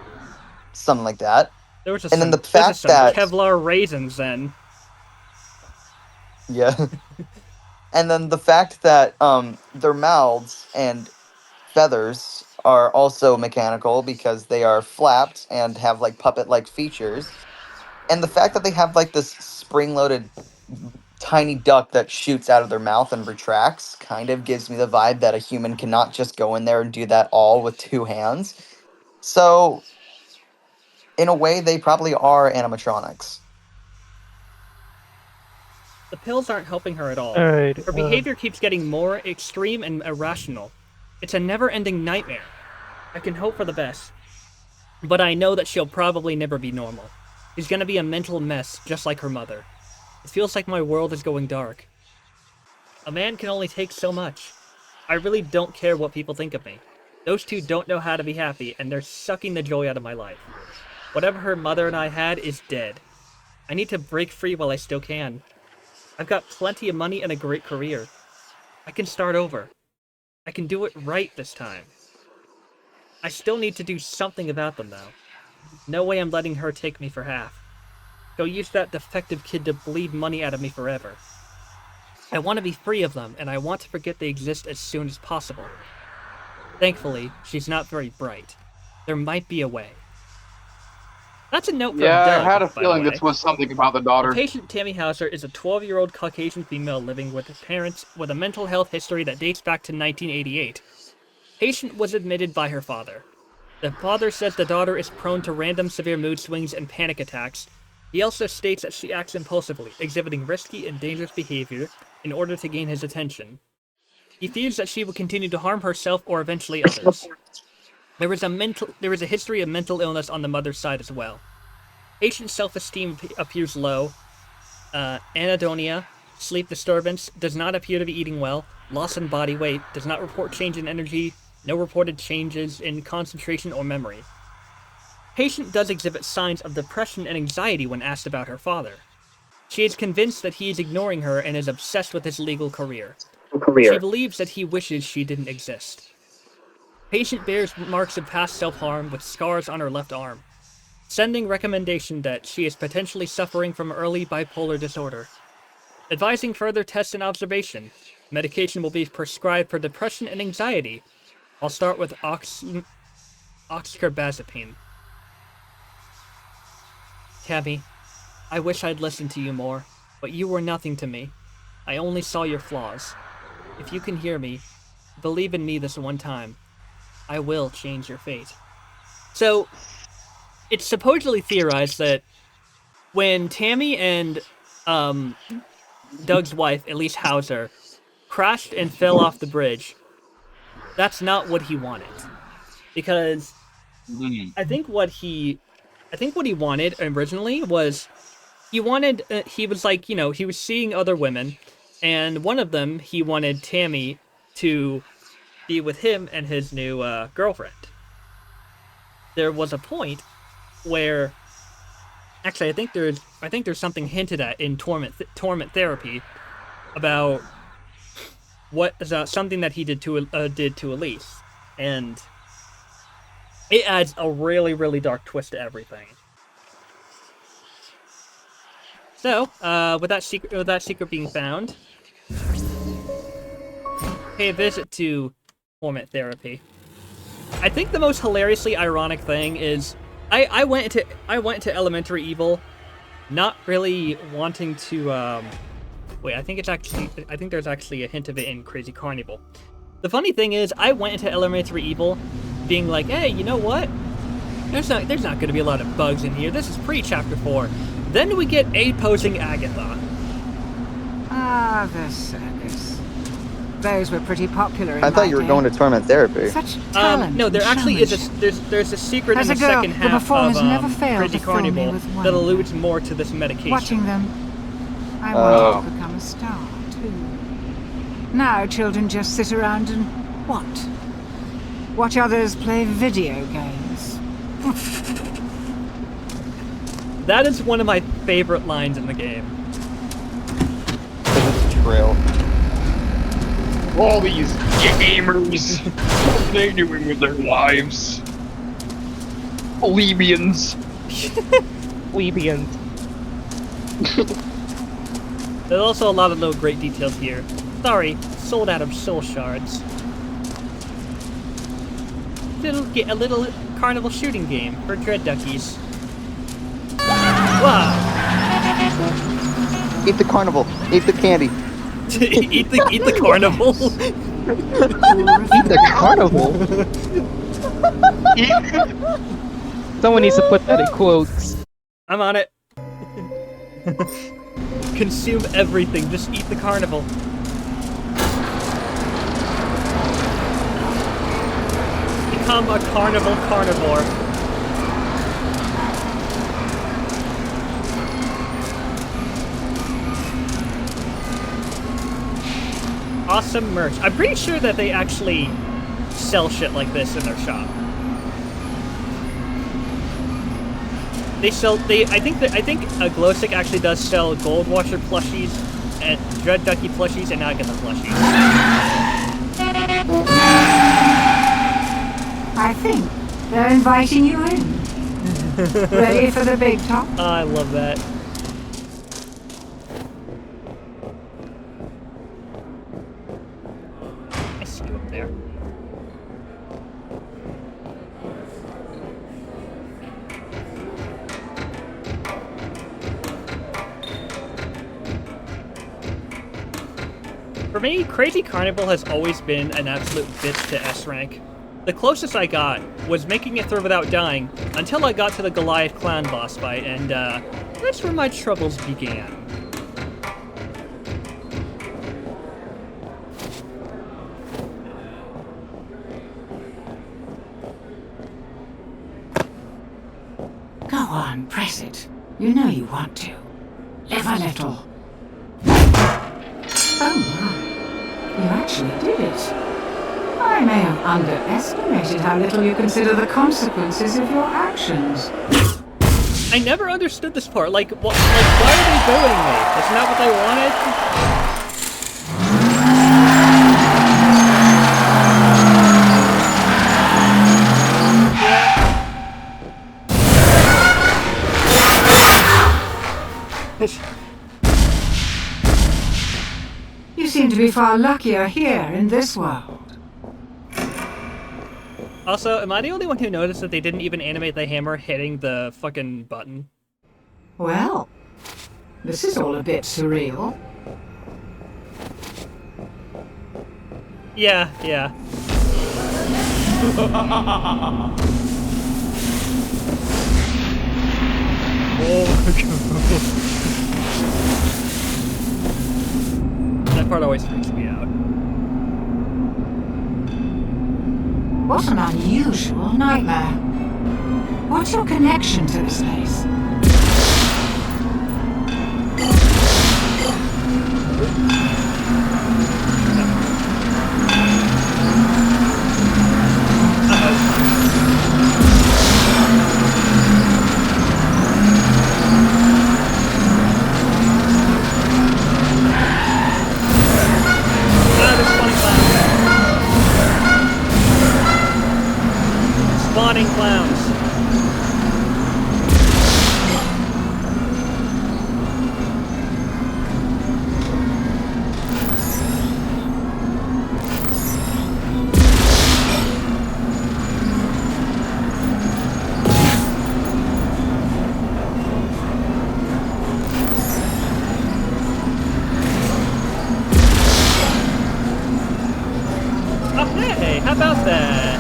something like that. There was just And then some the fact that Kevlar raisins then. yeah, and then the fact that their mouths and feathers are also mechanical because they are flapped and have like puppet-like features. And the fact that they have like this spring-loaded tiny duck that shoots out of their mouth and retracts kind of gives me the vibe that a human cannot just go in there and do that all with two hands. So, in a way, they probably are animatronics. The pills aren't helping her at all. Alright. Her behavior keeps getting more extreme and irrational. It's a never-ending nightmare. I can hope for the best, but I know that she'll probably never be normal. She's gonna be a mental mess, just like her mother. It feels like my world is going dark. A man can only take so much. I really don't care what people think of me. Those two don't know how to be happy, and they're sucking the joy out of my life. Whatever her mother and I had is dead. I need to break free while I still can. I've got plenty of money and a great career. I can start over. I can do it right this time. I still need to do something about them, though. No way I'm letting her take me for half. Go use that defective kid to bleed money out of me forever. I want to be free of them, and I want to forget they exist as soon as possible. Thankfully, she's not very bright. There might be a way. That's a note from Yeah, Doug, I had a by the feeling way. this was something about the daughter. The patient, Tammy Hauser, is a 12-year-old Caucasian female living with parents with a mental health history that dates back to 1988. Patient was admitted by her father. The father says the daughter is prone to random severe mood swings and panic attacks. He also states that she acts impulsively, exhibiting risky and dangerous behavior in order to gain his attention. He fears that she will continue to harm herself or eventually others. There is a history of mental illness on the mother's side as well. Patient's self-esteem appears low. Anhedonia, sleep disturbance, does not appear to be eating well. Loss in body weight, does not report change in energy. No reported changes in concentration or memory. Patient does exhibit signs of depression and anxiety when asked about her father. She is convinced that he is ignoring her and is obsessed with his legal career. She believes that he wishes she didn't exist. Patient bears marks of past self-harm with scars on her left arm, sending recommendation that she is potentially suffering from early bipolar disorder. Advising further tests and observation. Medication will be prescribed for depression and anxiety. I'll start with oxcarbazepine. Tabby, I wish I'd listened to you more, but you were nothing to me. I only saw your flaws. If you can hear me, believe in me this one time. I will change your fate. So, it's supposedly theorized that when Tammy and Doug's wife, Elise Hauser, crashed and fell off the bridge, that's not what he wanted. Because I think what he wanted originally was he was like, you know, he was seeing other women, and one of them he wanted Tammy to be with him and his new girlfriend. There was a point where, actually, I think there's something hinted at in torment therapy about something that he did to Elise, and it adds a really, really dark twist to everything. So, with that secret being found, pay a visit to torment therapy. I think the most hilariously ironic thing is I went into Elementary Evil not really wanting to wait, I think there's actually a hint of it in Crazy Carnival. The funny thing is I went into Elementary Evil being like, hey, you know what? There's not going to be a lot of bugs in here. This is pre-chapter 4. Then we get A-posing Agatha. Ah, the circus. Those were pretty popular in I thought you were my going to day. torment therapy. Such talent. No, there and actually is showmanship. there's a secret As in a the girl, second the half performers of never failed Crazy to fill me Carnival with that wonder. alludes more to this medication. Watching them, I wanted to become a star, too. Now children just sit around and what? Watch others play video games. That is one of my favorite lines in the game. It's true. All these gamers, what are they doing with their lives? Plebeians. Plebeians. There's also a lot of little great details here. Sorry, sold out of soul shards. Get a little carnival shooting game for Dread Duckies. Wow! Eat the carnival. Eat the candy. eat the carnival. Eat the carnival. Someone needs to put that in quotes. I'm on it. Consume everything. Just eat the carnival. Become a carnival carnivore. Awesome merch. I'm pretty sure that they actually sell shit like this in their shop. I think Glowstick actually does sell Gold Watcher plushies and Dread Ducky plushies and Agatha plushies. I think they're inviting you in. Ready for the big talk? Oh, I love that. I see you up there. For me, Crazy Carnival has always been an absolute bitch to S rank. The closest I got was making it through without dying until I got to the Goliath clan boss fight, and that's where my troubles began. Go on, press it. You know you want to. Live a little. Oh my. You actually did it. I may have underestimated how little you consider the consequences of your actions. I never understood this part. Like, why are they voting me? Isn't that what they wanted? You seem to be far luckier here in this world. Also, am I the only one who noticed that they didn't even animate the hammer hitting the fucking button? Well, this is all a bit surreal. Yeah. part always freaks me out. What an unusual nightmare. What's your connection to this place? Spawning clowns. Oh hey, how about that?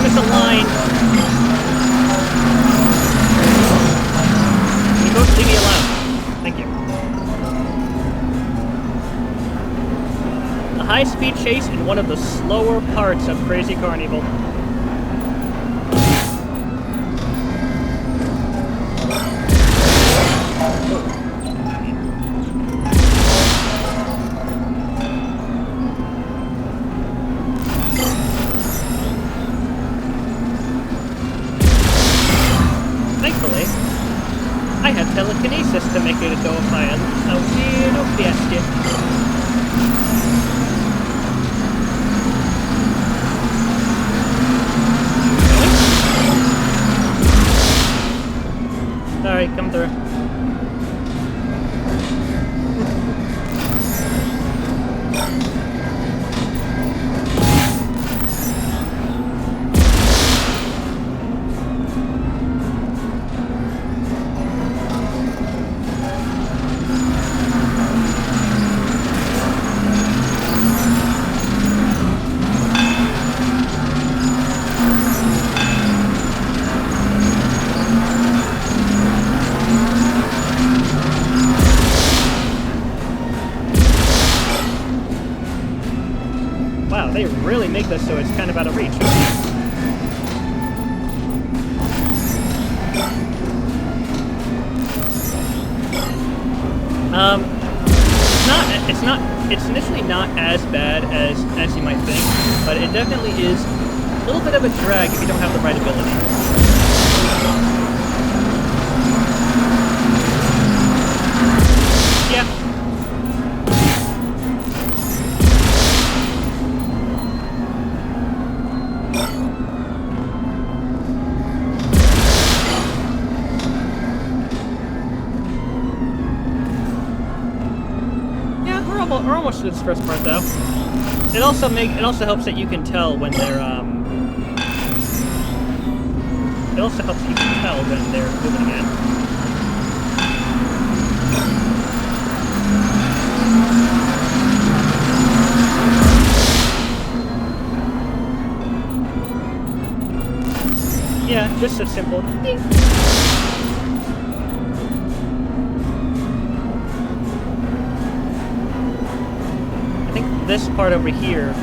Misaligned. Can you both leave me alone? Thank you. A high-speed chase in one of the slower parts of Crazy Carnival. Thankfully, I have telekinesis to make it go by a weirdo fiesta. Sorry, come through. Wow, they really make this so it's kind of out of reach. It's initially not as bad as you might think, but it definitely is a little bit of a drag if you don't have the right ability. Yeah. We're almost to this first part, though. It also helps that you can tell when they're It also helps you can tell when they're moving again. Yeah, just a simple ding. This part over here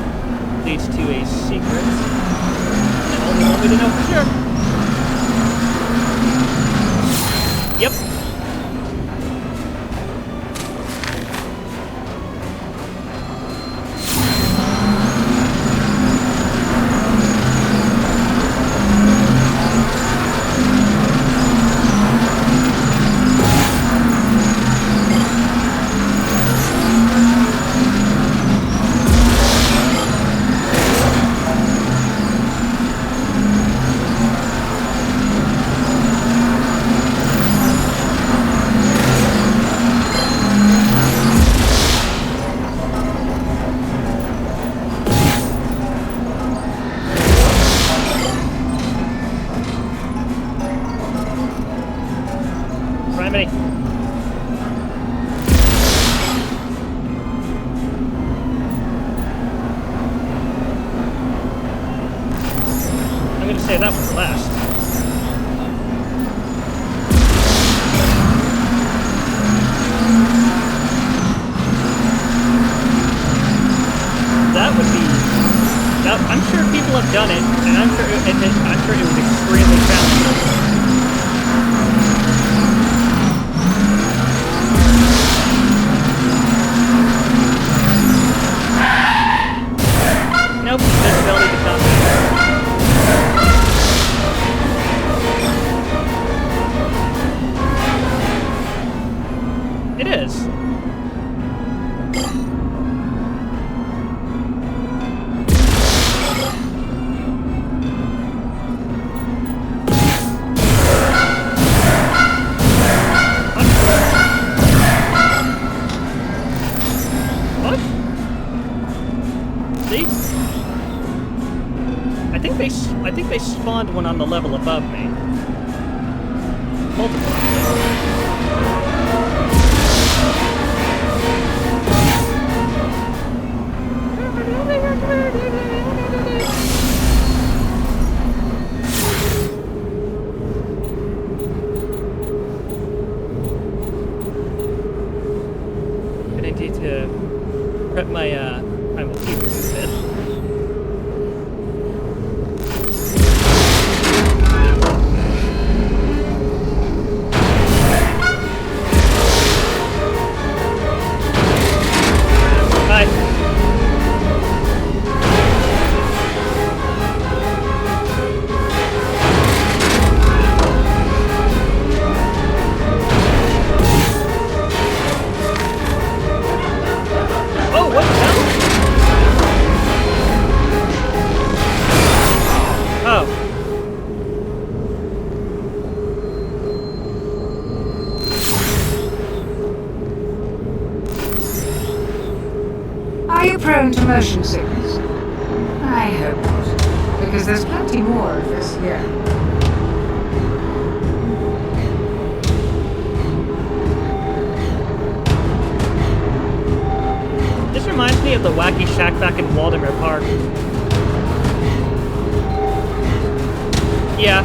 leads to a secret, and only one way to know for sure. Yep. I've done it, and I'm sure it was extremely challenging. Nope, visibility does not matter. It is. What? See? I think they spawned one on the level above me. Multiple. I need to prep my primal features a bit. Are you prone to motion sickness? I hope not, because there's plenty more of this here. This reminds me of the wacky shack back in Waldemar Park. Yeah.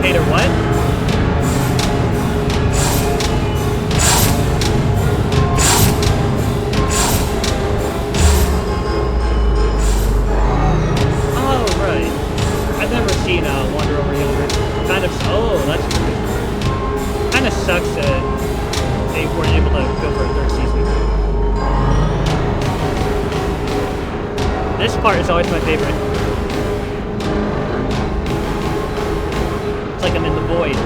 Hater what? Oh, right. I've never seen Wander Over Yonder. Kind of. Oh, that's weird. Kind of sucks that they weren't able to go for a third season. This part is always my favorite. It's like I'm in the void.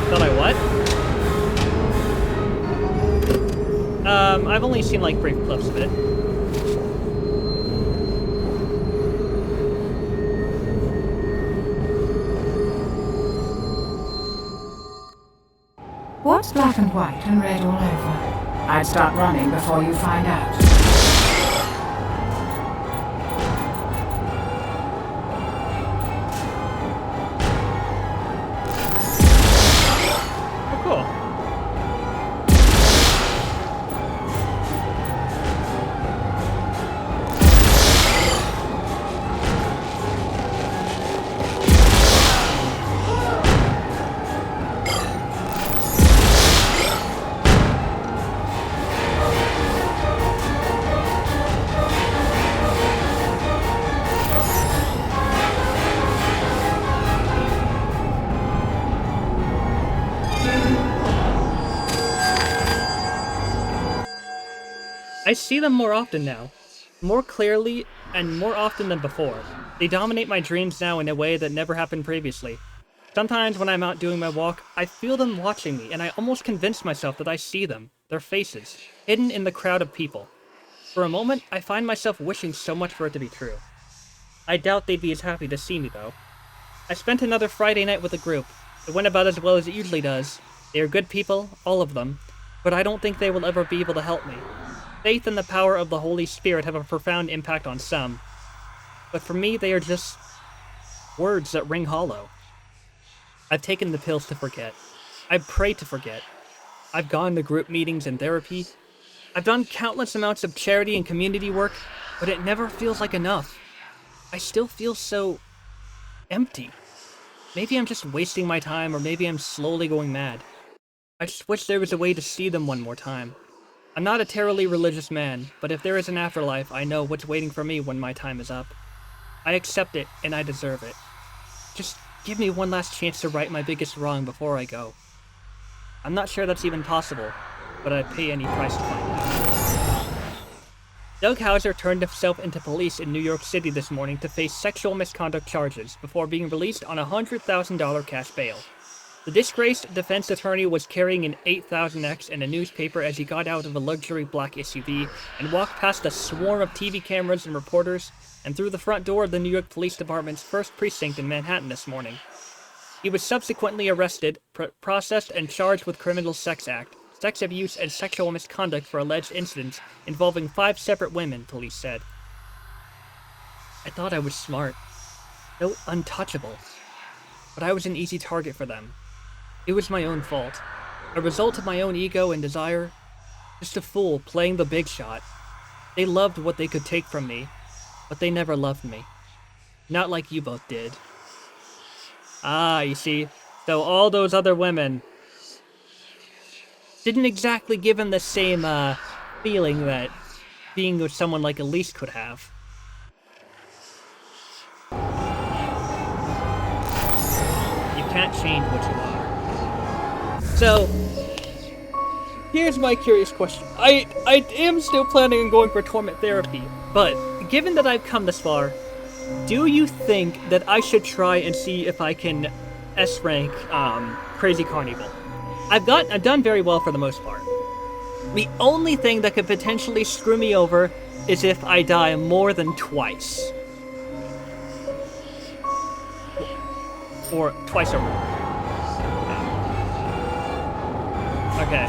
Thought I what? I've only seen like brief clips of it. What's black and white and red all over? I'd start running before you find out. I see them more often now. More clearly and more often than before. They dominate my dreams now in a way that never happened previously. Sometimes when I'm out doing my walk, I feel them watching me, and I almost convince myself that I see them, their faces, hidden in the crowd of people. For a moment, I find myself wishing so much for it to be true. I doubt they'd be as happy to see me, though. I spent another Friday night with the group. It went about as well as it usually does. They are good people, all of them, but I don't think they will ever be able to help me. Faith and the power of the Holy Spirit have a profound impact on some, but for me they are just words that ring hollow. I've taken the pills to forget. I've prayed to forget. I've gone to group meetings and therapy. I've done countless amounts of charity and community work, but it never feels like enough. I still feel so empty. Maybe I'm just wasting my time, or maybe I'm slowly going mad. I just wish there was a way to see them one more time. I'm not a terribly religious man, but if there is an afterlife, I know what's waiting for me when my time is up. I accept it, and I deserve it. Just give me one last chance to right my biggest wrong before I go. I'm not sure that's even possible, but I'd pay any price to find out. Doug Hauser turned himself into police in New York City this morning to face sexual misconduct charges before being released on a $100,000 cash bail. The disgraced defense attorney was carrying an 8000X and a newspaper as he got out of a luxury black SUV and walked past a swarm of TV cameras and reporters and through the front door of the New York Police Department's first precinct in Manhattan this morning. He was subsequently arrested, processed, and charged with criminal sex act, sex abuse, and sexual misconduct for alleged incidents involving 5 separate women, police said. I thought I was smart. So untouchable. But I was an easy target for them. It was my own fault. A result of my own ego and desire. Just a fool playing the big shot. They loved what they could take from me, but they never loved me. Not like you both did. Ah, you see, so all those other women didn't exactly give him the same, feeling that being with someone like Elise could have. You can't change what you are. So, here's my curious question. I am still planning on going for torment therapy, but given that I've come this far, do you think that I should try and see if I can S-rank Crazy Carnival? I've done very well for the most part. The only thing that could potentially screw me over is if I die more than twice. Or twice or more. Okay.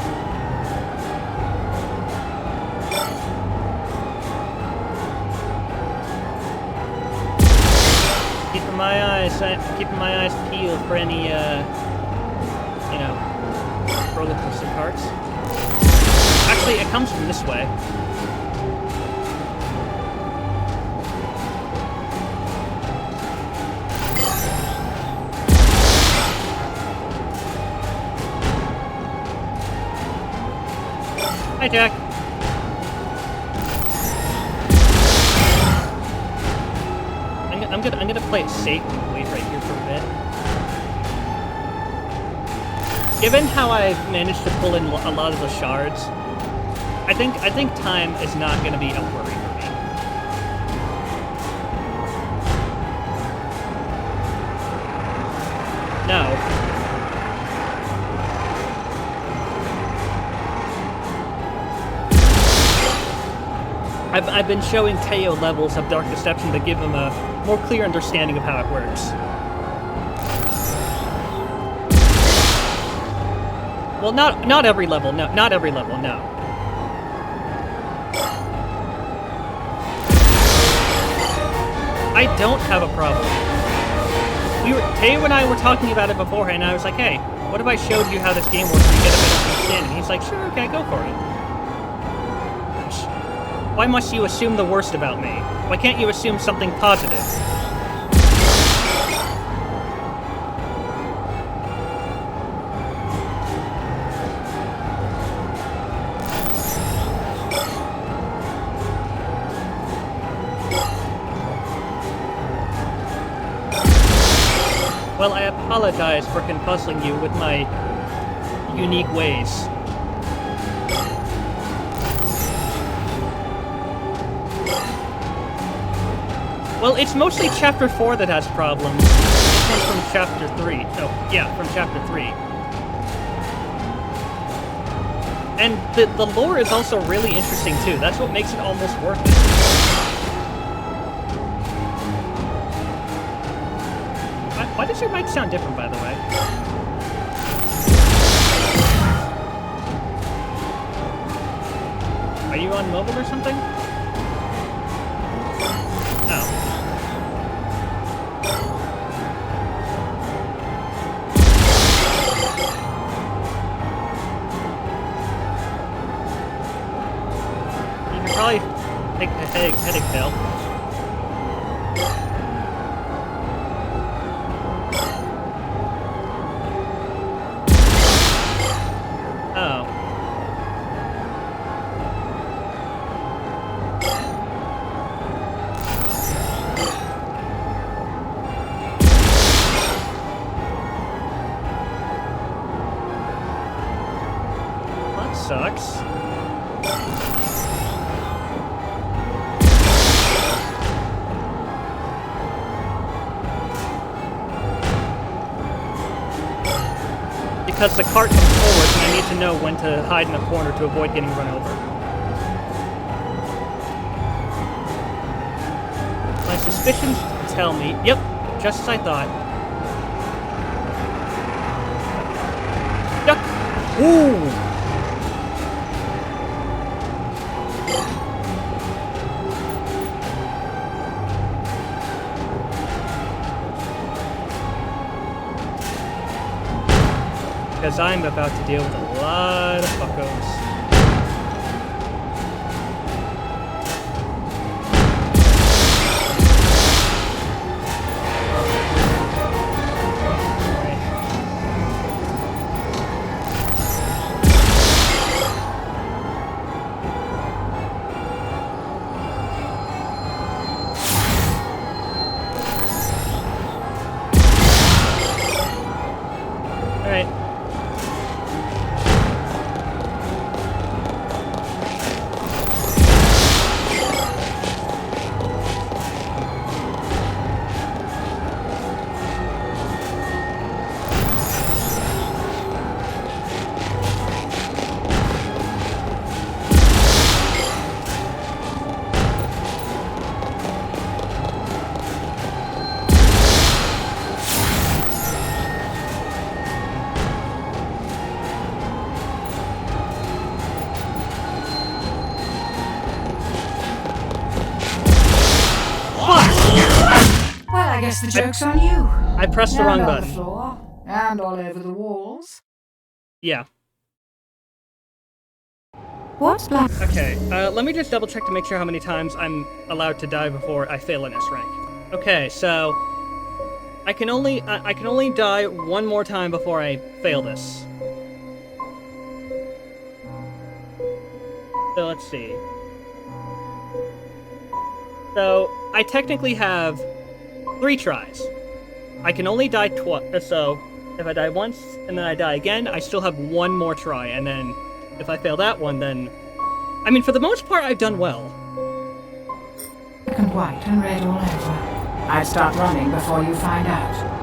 Keeping my eyes peeled for any, roller coaster carts. Actually, it comes from this way. Hi, Jack. I'm gonna play it safe and wait right here for a bit. Given how I've managed to pull in a lot of the shards, I think time is not gonna be a worry for me. No. I've been showing Teiyo levels of Dark Deception to give him a more clear understanding of how it works. Well, not every level, no. Not every level, no. I don't have a problem. Teiyo and I were talking about it beforehand, and I was like, hey, what if I showed you how this game works and you get a better understanding? He's like, sure, okay, go for it. Why must you assume the worst about me? Why can't you assume something positive? Well, I apologize for confuzzling you with my unique ways. Well, it's mostly Chapter 4 that has problems. This one's from Chapter 3. Oh, yeah, from Chapter 3. And the lore is also really interesting, too. That's what makes it almost worth it. Why does your mic sound different, by the way? Are you on mobile or something? Oh. You can probably take a headache pill. because the cart comes forward and I need to know when to hide in a corner to avoid getting run over. My suspicions tell me... Yep, just as I thought. Yuck! Ooh! Because I'm about to deal with a lot of fuckos. I guess the joke's on you. I pressed the wrong button. On the floor, and all over the walls. Yeah. What's black? Okay, let me just double check to make sure how many times I'm allowed to die before I fail an S rank. Okay, so I can only die one more time before I fail this. So let's see. So I technically have 3 tries. I can only die twice, so if I die once and then I die again, I still have 1 more try, and then if I fail that one, then... I mean, for the most part, I've done well. Black and white and red all over. I'd start running before you find out.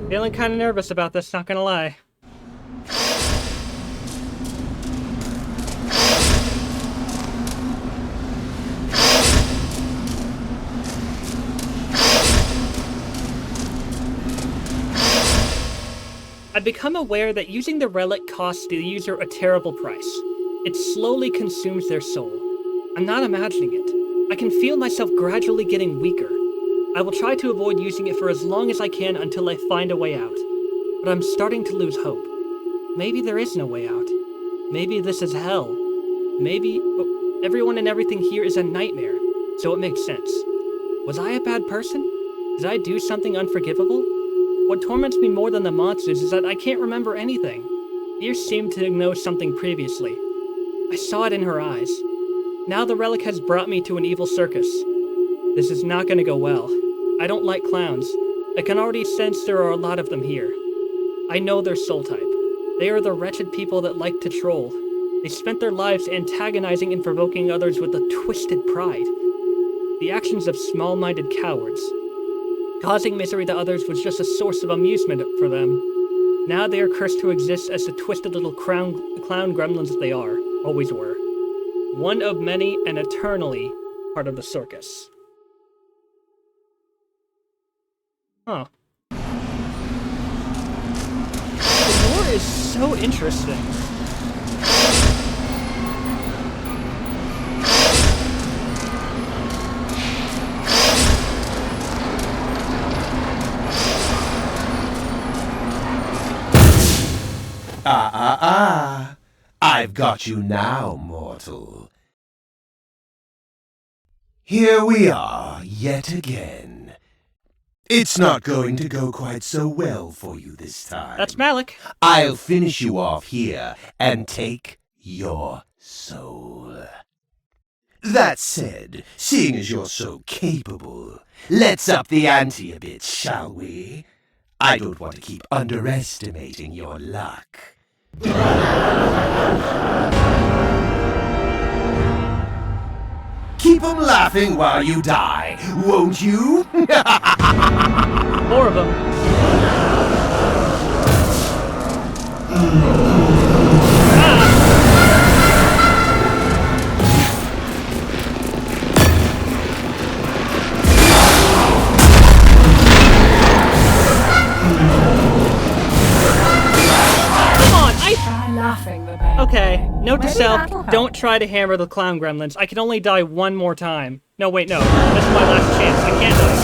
Feeling kind of nervous about this, not gonna lie. I've become aware that using the relic costs the user a terrible price. It slowly consumes their soul. I'm not imagining it. I can feel myself gradually getting weaker. I will try to avoid using it for as long as I can until I find a way out. But I'm starting to lose hope. Maybe there is no way out. Maybe this is hell. Maybe everyone and everything here is a nightmare, so it makes sense. Was I a bad person? Did I do something unforgivable? What torments me more than the monsters is that I can't remember anything. Fear seemed to know something previously. I saw it in her eyes. Now the relic has brought me to an evil circus. This is not going to go well. I don't like clowns. I can already sense there are a lot of them here. I know their soul type. They are the wretched people that like to troll. They spent their lives antagonizing and provoking others with a twisted pride. The actions of small-minded cowards. Causing misery to others was just a source of amusement for them. Now they are cursed to exist as the twisted little clown gremlins that they are, always were. One of many and eternally part of the circus. Huh. The lore is so interesting. I've got you now, mortal. Here we are, yet again. It's not going to go quite so well for you this time. That's Malik. I'll finish you off here and take your soul. That said, seeing as you're so capable, let's up the ante a bit, shall we? I don't want to keep underestimating your luck. Keep 'em laughing while you die, won't you? Four of them. Okay, note to self, don't try to hammer the clown gremlins. I can only die one more time. No, wait, no. This is my last chance. I can't die.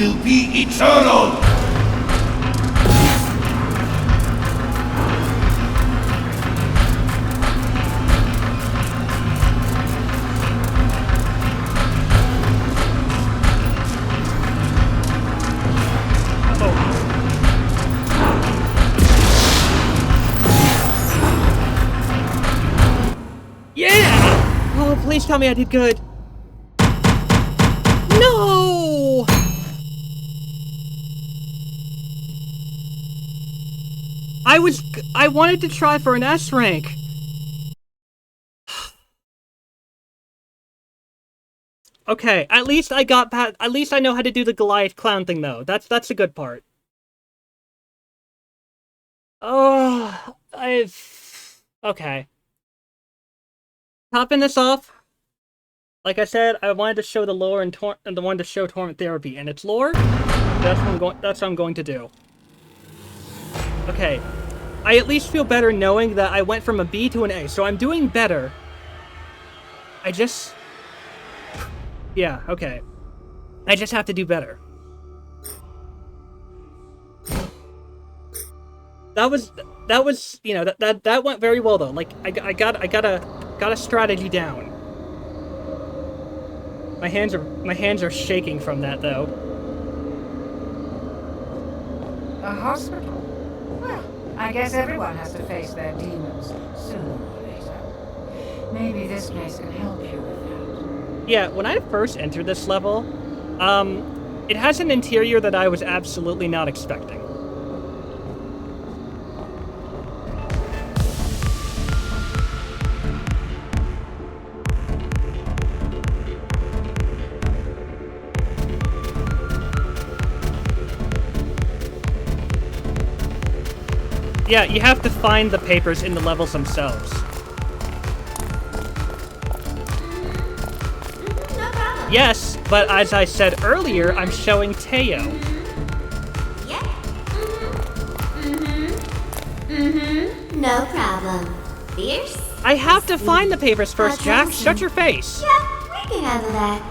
will be eternal! Yeah! Oh, please tell me I did good. No! I wanted to try for an S rank. Okay, at least I got that. At least I know how to do the Goliath clown thing, though. That's a good part. Oh, okay. Topping this off, like I said, I wanted to show the lore and the one to show torment therapy and its lore. That's what I'm going to do. Okay, I at least feel better knowing that I went from a B to an A, so I'm doing better. Yeah, okay. I just have to do better. That was, you know, that went very well though. Like I got a strategy down. My hands are shaking from that though. A hospital? Well, I guess everyone has to face their demons sooner or later. Maybe this place can help you with that. Yeah, when I first entered this level, it has an interior that I was absolutely not expecting. Yeah, you have to find the papers in the levels themselves. No problem. Yes, but as I said earlier, I'm showing Teiyo. Yeah. No problem. Fierce? I have to find the papers first, Jack. Shut your face. Yeah, we can handle that.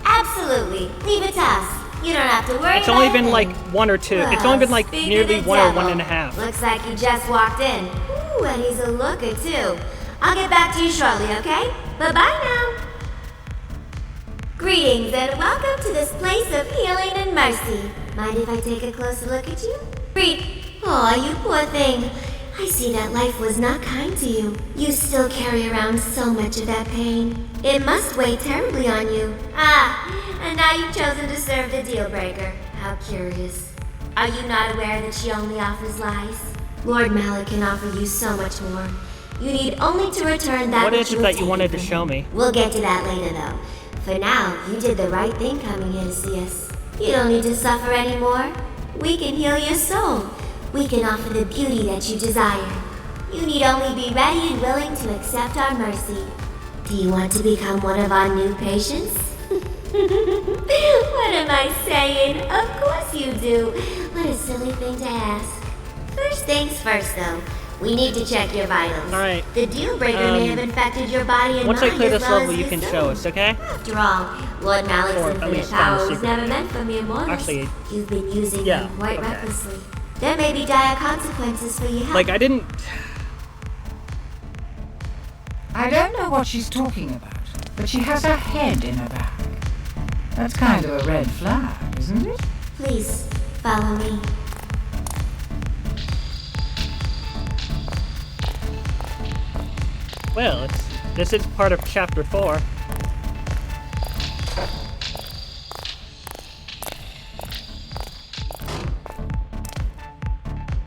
Absolutely. Leave it to us. You don't have to worry. It's only about been a like thing. one or two. It's only been like Speak nearly of the one or devil. 1.5. Looks like he just walked in. Ooh, and he's a looker too. I'll get back to you shortly, okay? Bye-bye now. Greetings and welcome to this place of healing and mercy. Mind if I take a closer look at you? Aw, you poor thing. I see that life was not kind to you. You still carry around so much of that pain. It must weigh terribly on you. Ah, and now you've chosen to serve the deal breaker. How curious. Are you not aware that she only offers lies? Lord Malak can offer you so much more. You need only to return that What which is it was that you taken wanted to from show him. me? We'll get to that later though. For now, you did the right thing coming here to see us. You don't need to suffer anymore. We can heal your soul. We can offer the beauty that you desire. You need only be ready and willing to accept our mercy. Do you want to become one of our new patients? What am I saying? Of course you do. What a silly thing to ask. First things first, though. We need to check your vitals. All right. The deal breaker may have infected your body and Once I mind clear as this well level, as you your can soul. show us, okay? After all, Lord Malik's Or at infinite least find power the was secret. never meant for mere mortals. Actually, You've been using yeah, them quite okay. recklessly. There may be dire consequences for your health. Like I didn't. I don't know what she's talking about, but she has her head in her bag. That's kind of a red flag, isn't it? Please, follow me. Well, this is part of chapter 4.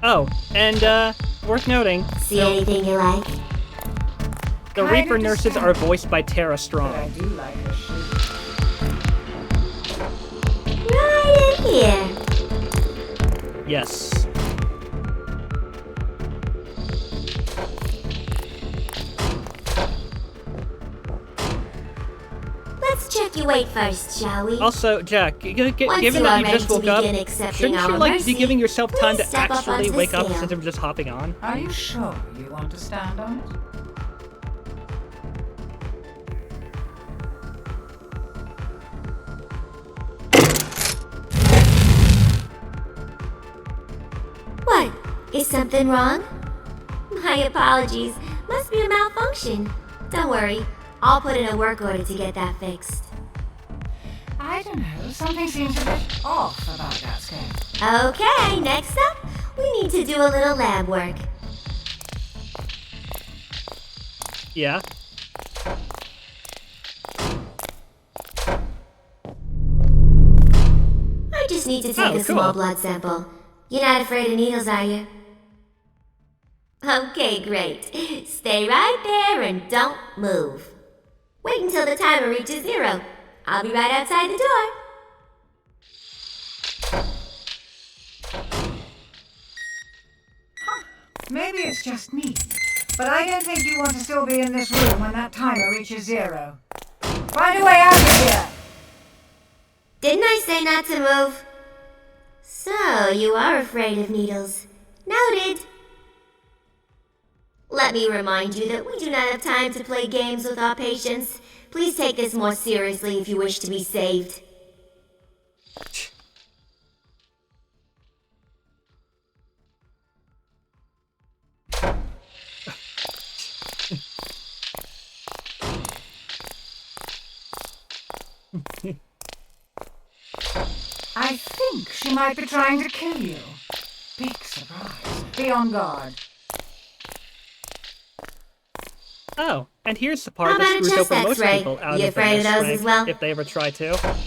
Oh, and worth noting, See anything you like? the Kind Reaper of nurses are voiced by Tara But I Strong. do like her shoes. Right in here. Yes. Let's check your weight first, shall we? Also, Jack, given Once that you are you ready just to woke up, begin accepting shouldn't you our like mercy, be giving yourself time please to step up actually onto the wake up scale. instead of just hopping on? Are you sure you want to stand on it? Is something wrong? My apologies. Must be a malfunction. Don't worry. I'll put in a work order to get that fixed. I don't know. Something seems a bit off about that scope. Okay, next up, we need to do a little lab work. Yeah. I just need to take a small blood sample. You're not afraid of needles, are you? Okay, great. Stay right there and don't move. Wait until the timer reaches 0. I'll be right outside the door. Maybe it's just me, but I don't think you want to still be in this room when that timer reaches 0. Find a way out of here! Didn't I say not to move? So, you are afraid of needles. Noted. Let me remind you that we do not have time to play games with our patients. Please take this more seriously if you wish to be saved. I think she might be trying to kill you. Big surprise. Be on guard. Oh, and here's the part How that about a screws chest over most X-ray? people out You of afraid of their those rank, as well? if they ever try to.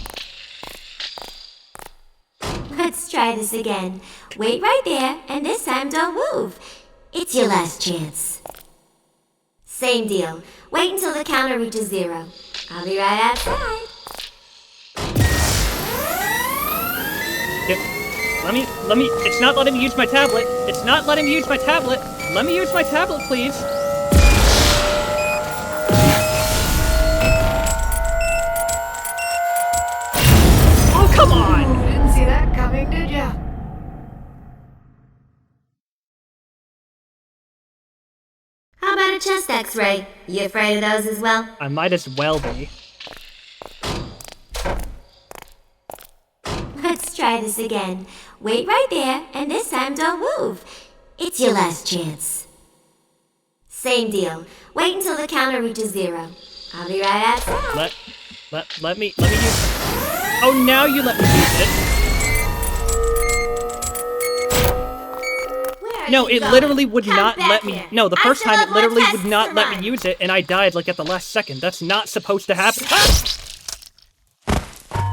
Let's try this again. Wait right there, and this time don't move. It's your last chance. Same deal. Wait until the counter reaches 0. I'll be right outside. Yep. Let me, it's not letting me use my tablet. It's not letting me use my tablet. Let me use my tablet, please. Oh, come on! Didn't see that coming, did ya? How about a chest X-ray? You afraid of those as well? I might as well be. Let's try this again. Wait right there, and this time don't move. It's your last chance. Same deal. Wait until the counter reaches 0. I'll be right outside. Let me use. Oh, now you let me use it. Where are No, you it going? literally would Come not back let me. here. No, the I first still time have it more literally tests would not to let run. me use it, and I died like at the last second. That's not supposed to happen. Ah!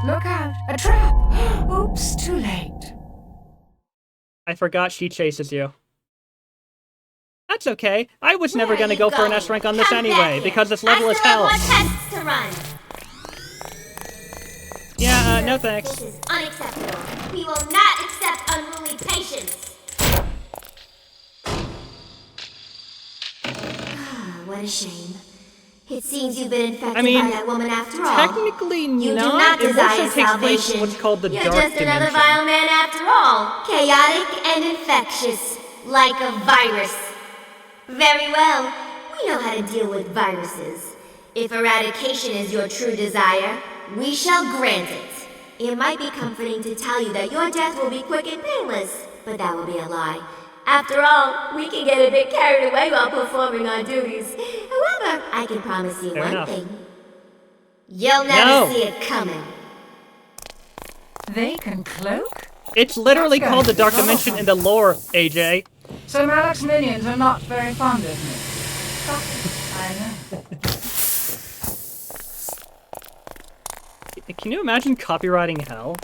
Look out! A trap! Oops, too late. I forgot she chases you. That's okay. I was never Where are gonna you go for an going? S rank on this Come back anyway, here. because this level I is still hell. have more tests to run. Yeah, no thanks. This is unacceptable. We will not accept unruly patients. What a shame. It seems you've been infected I mean, by that woman after all. technically You do not. not It more so desire takes place in salvation. what's called the You're dark just another dimension. vile man after all. Chaotic and infectious. Like a virus. Very well. We know how to deal with viruses. If eradication is your true desire, we shall grant it. It might be comforting to tell you that your death will be quick and painless, but that will be a lie. After all, we can get a bit carried away while performing our duties. However, I can promise you Fair one enough. thing. You'll never No. see it coming. They can cloak? It's literally That's called the good. dark dimension in the lore, AJ. So Malak's minions are not very fond of me. I know. Can you imagine copywriting hell?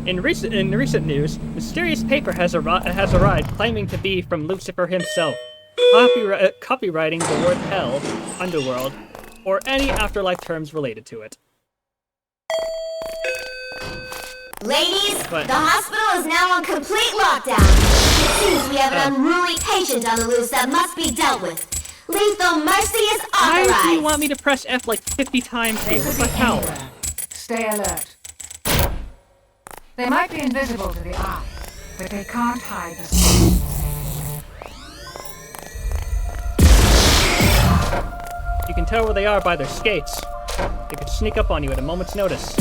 In recent news, mysterious paper has arrived claiming to be from Lucifer himself, copywriting the word hell, underworld, or any afterlife terms related to it. Ladies, What? the hospital is now on complete lockdown. It seems we have an unruly patient on the loose that must be dealt with. Lethal mercy is Why authorized. do you want me to press F like 50 times here? What the hell? Stay alert. They might be invisible to the eye, but they can't hide the scent. You can tell where they are by their skates. They could sneak up on you at a moment's notice.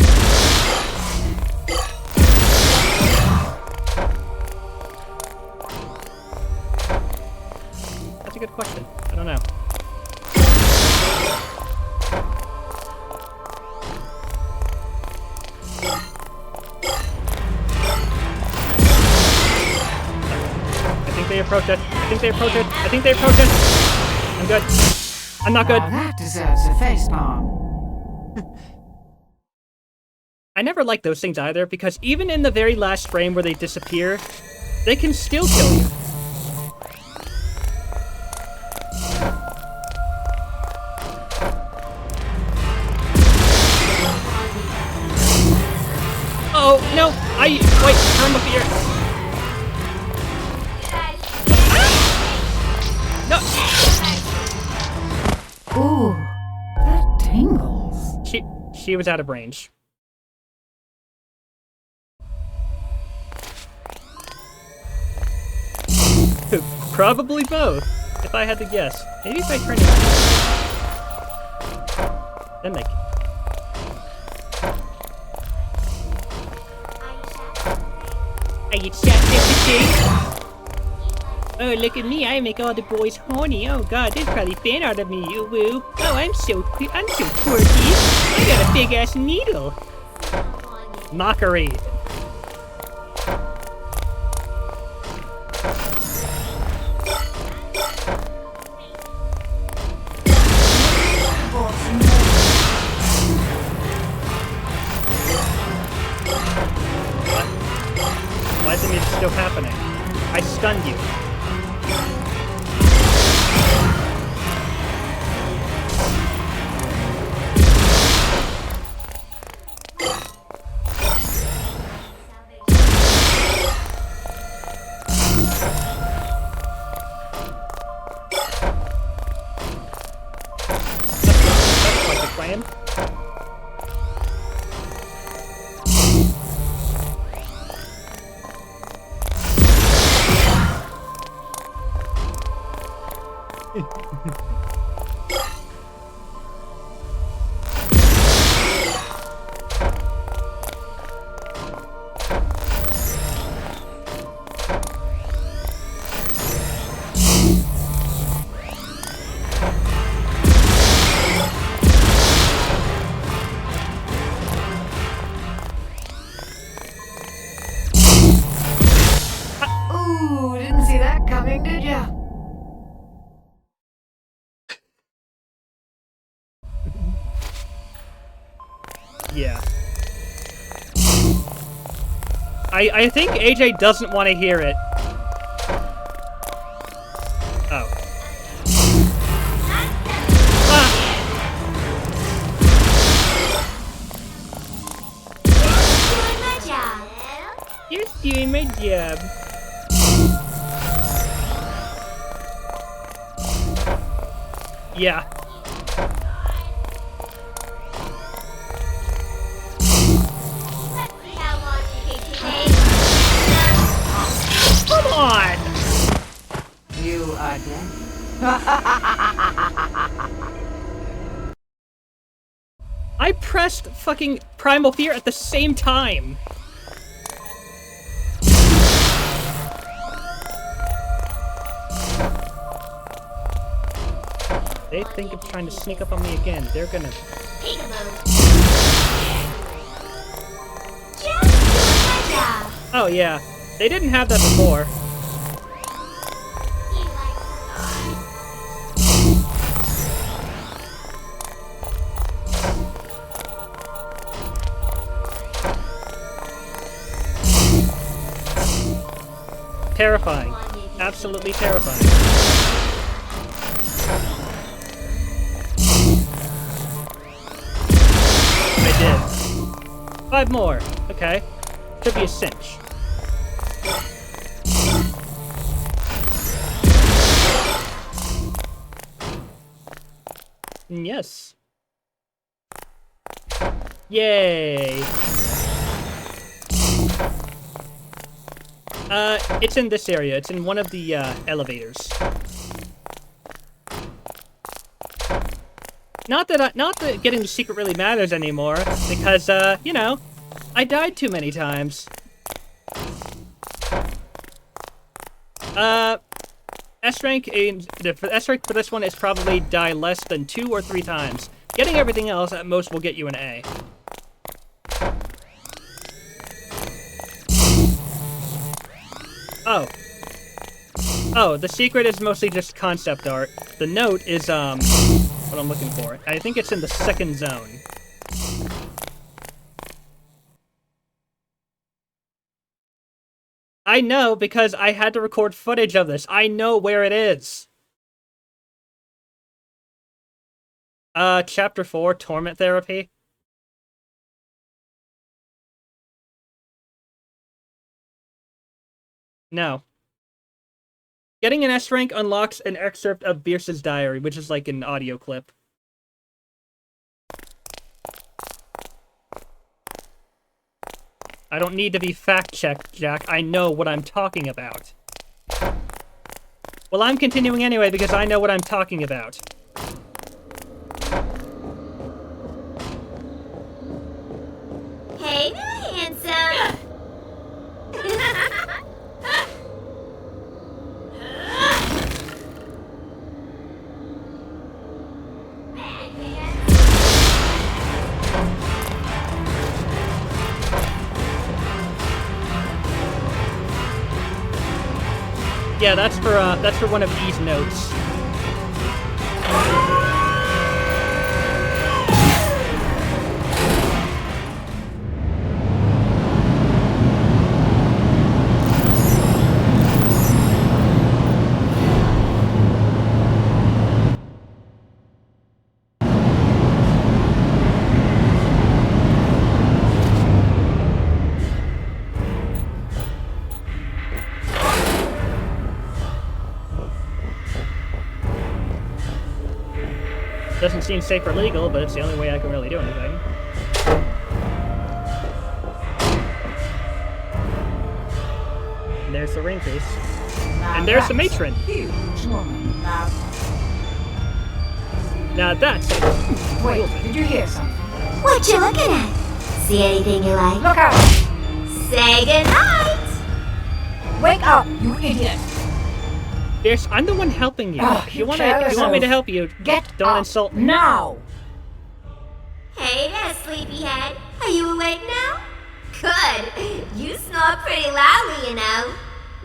That's a good question. I don't know. I think they approach us. I think they approach us. I think they approach us. I'm good. I'm not good. Now that deserves a facepalm. I never liked those things either, because even in the very last frame where they disappear, they can still kill you. Oh, no! Wait, turn up here! No! Ooh, that tingles. She was out of range. Probably both, if I had to guess. Maybe if I turn it. Then they can. Are you shot, oh, look at me, I make all the boys horny. Oh god, there's probably fan art of me, you woo. Oh, I'm so quirky. I got a big ass needle. Mockery. Why isn't it still happening? I stunned you. That's like a plan. Ooh, didn't see that coming, did ya? Yeah. I think AJ doesn't want to hear it. Oh. Ah. Doing my job. You're doing my job. Yeah. How long you think to take? Come on! You are dead. I pressed fucking Primal Fear at the same time. They think of trying to sneak up on me again. They're gonna... Peekaboo. Just doing my job. Oh yeah. They didn't have that before. You like Terrifying. Absolutely terrifying. I did. 5 more. Okay. Could be a cinch. Yes. Yay! It's in this area. It's in one of the, elevators. Not that getting the secret really matters anymore, because, you know, I died too many times. S rank for this one is probably die less than 2 or 3 times. Getting everything else at most will get you an A. Oh. Oh, the secret is mostly just concept art. The note is, what I'm looking for. I think it's in the second zone. I know, because I had to record footage of this. I know where it is. Chapter 4, Torment Therapy. No. Getting an S rank unlocks an excerpt of Bierce's diary, which is like an audio clip. I don't need to be fact-checked, Jack. I know what I'm talking about. Well, I'm continuing anyway because I know what I'm talking about. Hey there, handsome. Yeah, that's for one of these notes. Doesn't seem safe or legal, but it's the only way I can really do anything. And there's the ring piece. And there's the matron. Now that's it. Wait, did you hear something? What you looking at? See anything you like? Look out! Say goodnight! Wake up, you idiot! Fierce, I'm the one helping you. If you want me to help you, don't insult me. Now! Hey there, sleepyhead. Are you awake now? Good. You snore pretty loudly, you know.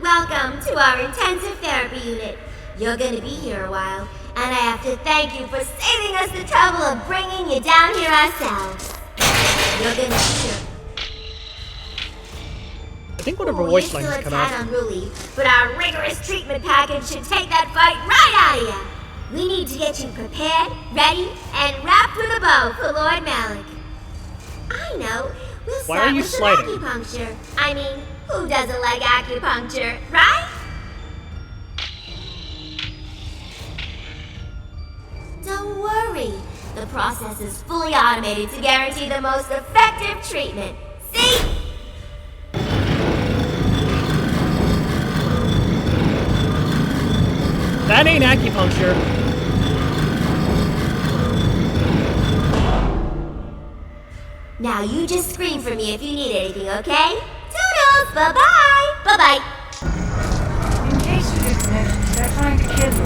Welcome to our intensive therapy unit. You're gonna be here a while, and I have to thank you for saving us the trouble of bringing you down here ourselves. You're gonna be here. I think whatever voice line is You're cut still a tad off. unruly, but our rigorous treatment package should take that fight right out of you. We need to get you prepared, ready, and wrapped with a bow for Lord Malik. I know. We'll Why start are you with some sliding? acupuncture. I mean, who doesn't like acupuncture, right? Don't worry. The process is fully automated to guarantee the most effective treatment. See? That ain't acupuncture. Now you just scream for me if you need anything, okay? Toodles! Bye-bye! Bye-bye! In case you didn't notice, they're trying to kill you.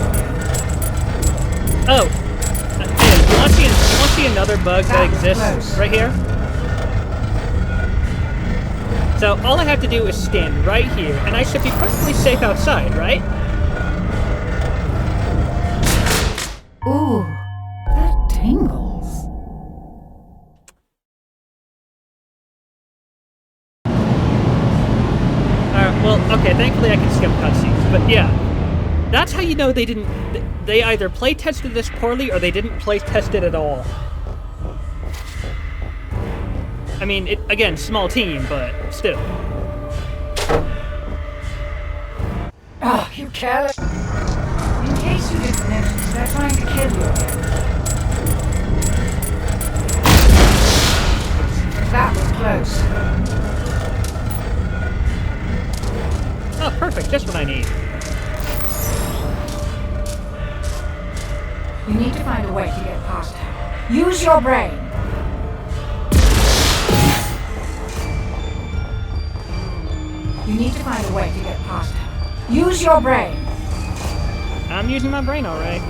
Oh. Hey, you want to see another bug that exists right here? So all I have to do is stand right here, and I should be perfectly safe outside, right? Ooh, that tingles. Well, okay, thankfully I can skip cutscenes, but yeah. That's how you know they either play tested this poorly or they didn't play test it at all. I mean, again, small team, but still. Oh, you careless. In case you didn't notice, they're trying to kill you. your brain. You need to find a way to get past her. Use your brain. I'm using my brain, all right.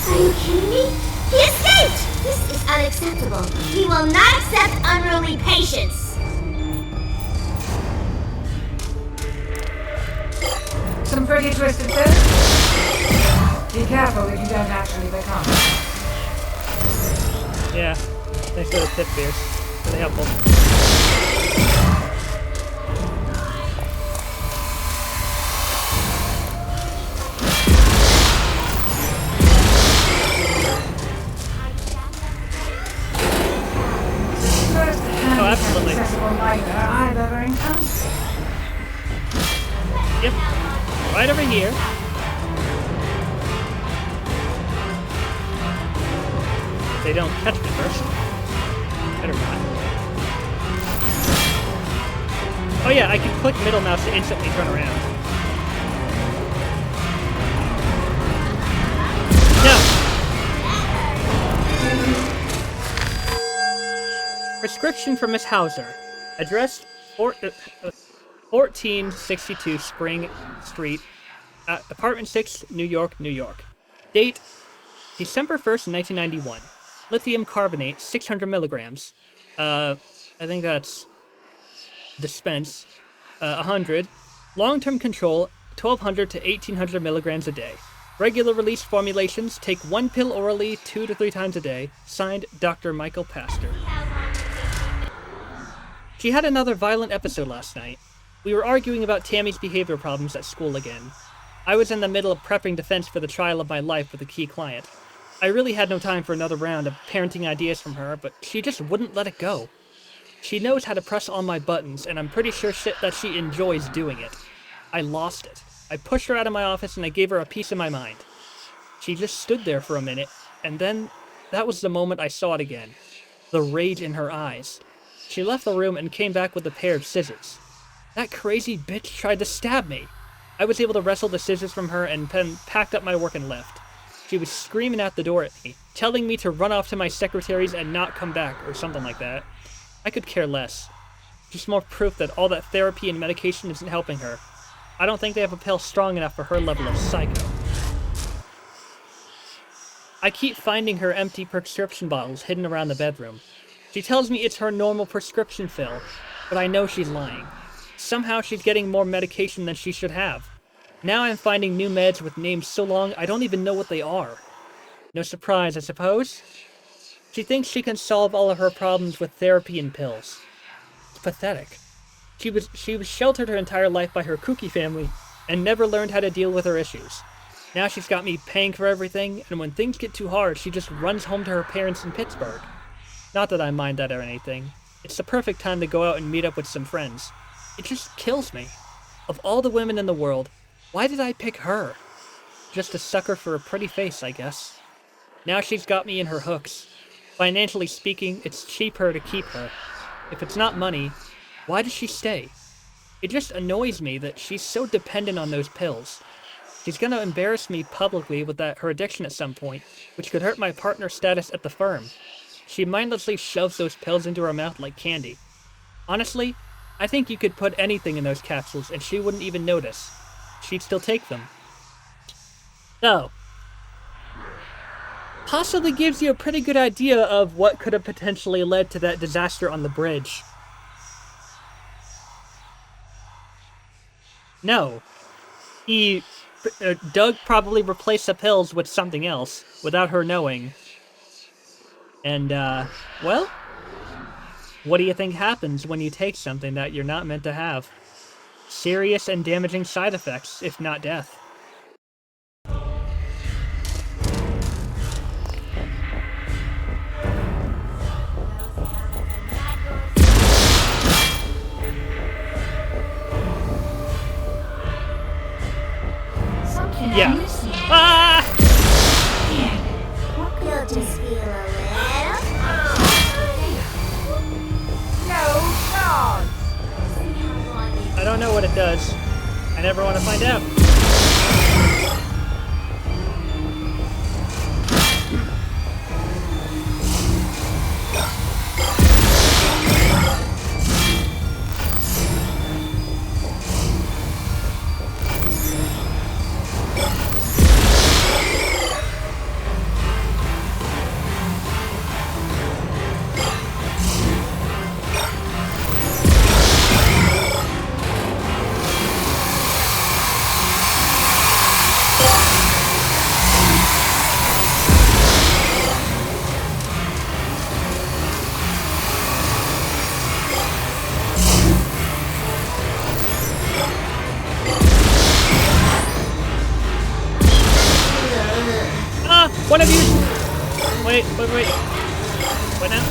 Are you kidding me? He escaped! This is unacceptable. We will not accept unruly patience. Some pretty twisted pills. Be careful if you don't actually become. Yeah. Thanks for the tip, Beers. Really helpful. Oh, absolutely. I've ever encountered. Yep. Right over here. They don't catch me first. Better not. Oh yeah, I can click middle mouse to instantly turn around. No! Prescription for Miss Hauser. Address 1462 Spring Street, Apartment 6, New York, New York. Date, December 1st, 1991. Lithium carbonate, 600 milligrams. I think that's dispense. 100. Long-term control, 1200 to 1800 milligrams a day. Regular release formulations, take 1 pill orally 2 to 3 times a day. Signed, Dr. Michael Pastor. She had another violent episode last night. We were arguing about Tammy's behavior problems at school again. I was in the middle of prepping defense for the trial of my life with a key client. I really had no time for another round of parenting ideas from her, but she just wouldn't let it go. She knows how to press all my buttons, and I'm pretty sure that she enjoys doing it. I lost it. I pushed her out of my office and I gave her a piece of my mind. She just stood there for a minute, and then that was the moment I saw it again. The rage in her eyes. She left the room and came back with a pair of scissors. That crazy bitch tried to stab me. I was able to wrestle the scissors from her and then packed up my work and left. She was screaming out the door at me, telling me to run off to my secretaries and not come back, or something like that. I could care less. Just more proof that all that therapy and medication isn't helping her. I don't think they have a pill strong enough for her level of psycho. I keep finding her empty prescription bottles hidden around the bedroom. She tells me it's her normal prescription fill, but I know she's lying. Somehow she's getting more medication than she should have. Now I'm finding new meds with names so long I don't even know what they are. No surprise, I suppose? She thinks she can solve all of her problems with therapy and pills. It's pathetic. She was sheltered her entire life by her kooky family and never learned how to deal with her issues. Now she's got me paying for everything, and when things get too hard, she just runs home to her parents in Pittsburgh. Not that I mind that or anything. It's the perfect time to go out and meet up with some friends. It just kills me. Of all the women in the world, why did I pick her? Just a sucker for a pretty face, I guess. Now she's got me in her hooks. Financially speaking, it's cheaper to keep her. If it's not money, why does she stay? It just annoys me that she's so dependent on those pills. She's gonna embarrass me publicly with her addiction at some point, which could hurt my partner status at the firm. She mindlessly shoves those pills into her mouth like candy. Honestly, I think you could put anything in those capsules and she wouldn't even notice. She'd still take them. So, possibly gives you a pretty good idea of what could have potentially led to that disaster on the bridge. No. Doug probably replaced the pills with something else, without her knowing. And, well, what do you think happens when you take something that you're not meant to have? Serious and damaging side effects, if not death. Yeah. Ah! You'll just feel a little. No chance. I don't know what it does. never want to find out. One of you. Wait. What now?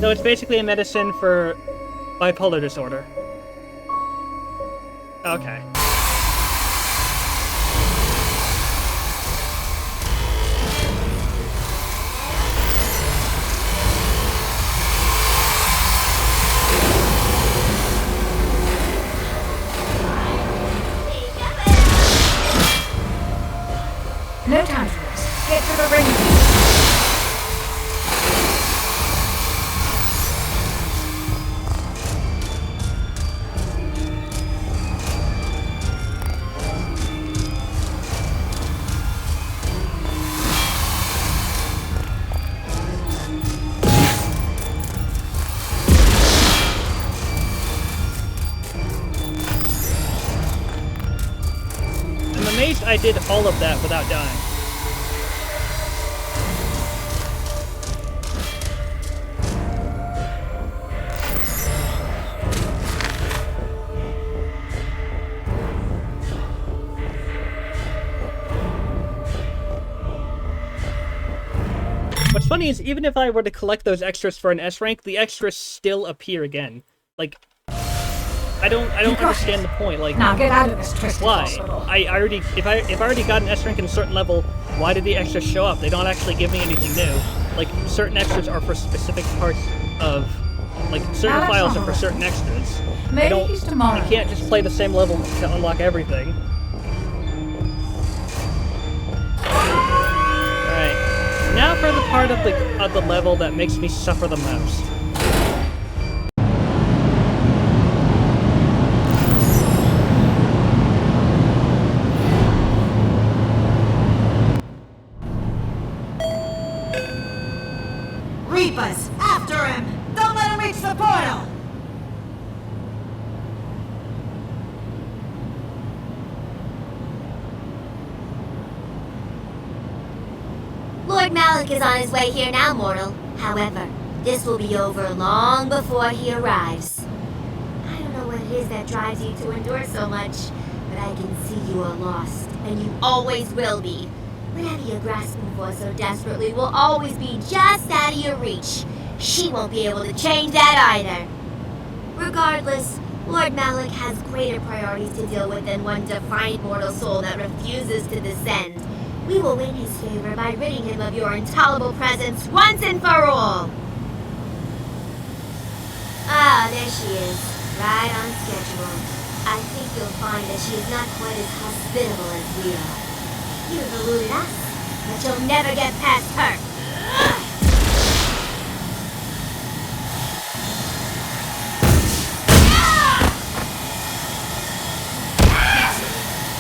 So it's basically a medicine for bipolar disorder. Okay. No time for this. Get to the ring. I'm amazed I did all of that without dying. What's funny is even if I were to collect those extras for an S rank, the extras still appear again. Like, I don't understand the point. Like, Now get out of this twisted why? hospital. If I already got an S rank at a certain level, why did the extras show up? They don't actually give me anything new. Like, certain extras are for specific parts of, like, certain Now, files that's are for not certain extras. They Maybe don't. he's tomorrow. You can't just play the same level to unlock everything. Alright. Now for the part of the level that makes me suffer the most. Reapers, after him! Don't let him reach the portal! Lord Malik is on his way here now, mortal. However, this will be over long before he arrives. I don't know what it is that drives you to endure so much, but I can see you are lost, and you always will be. Whatever you're grasping for so desperately will always be just out of your reach. She won't be able to change that either. Regardless, Lord Malik has greater priorities to deal with than one defiant mortal soul that refuses to descend. We will win his favor by ridding him of your intolerable presence once and for all. Ah, there she is, right on schedule. I think you'll find that she is not quite as hospitable as we are. You've eluded us, but you'll never get past her.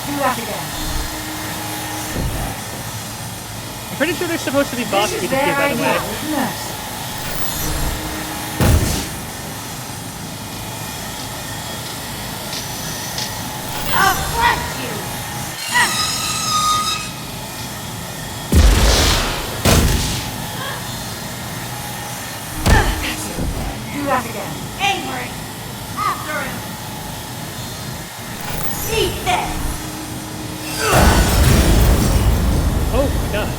Do that again. I'm pretty sure there's supposed to be boss This beats is here, their by the way. idea of mercy. I'll crush you! Do that again. Avery, after him! Eat this! Oh my god.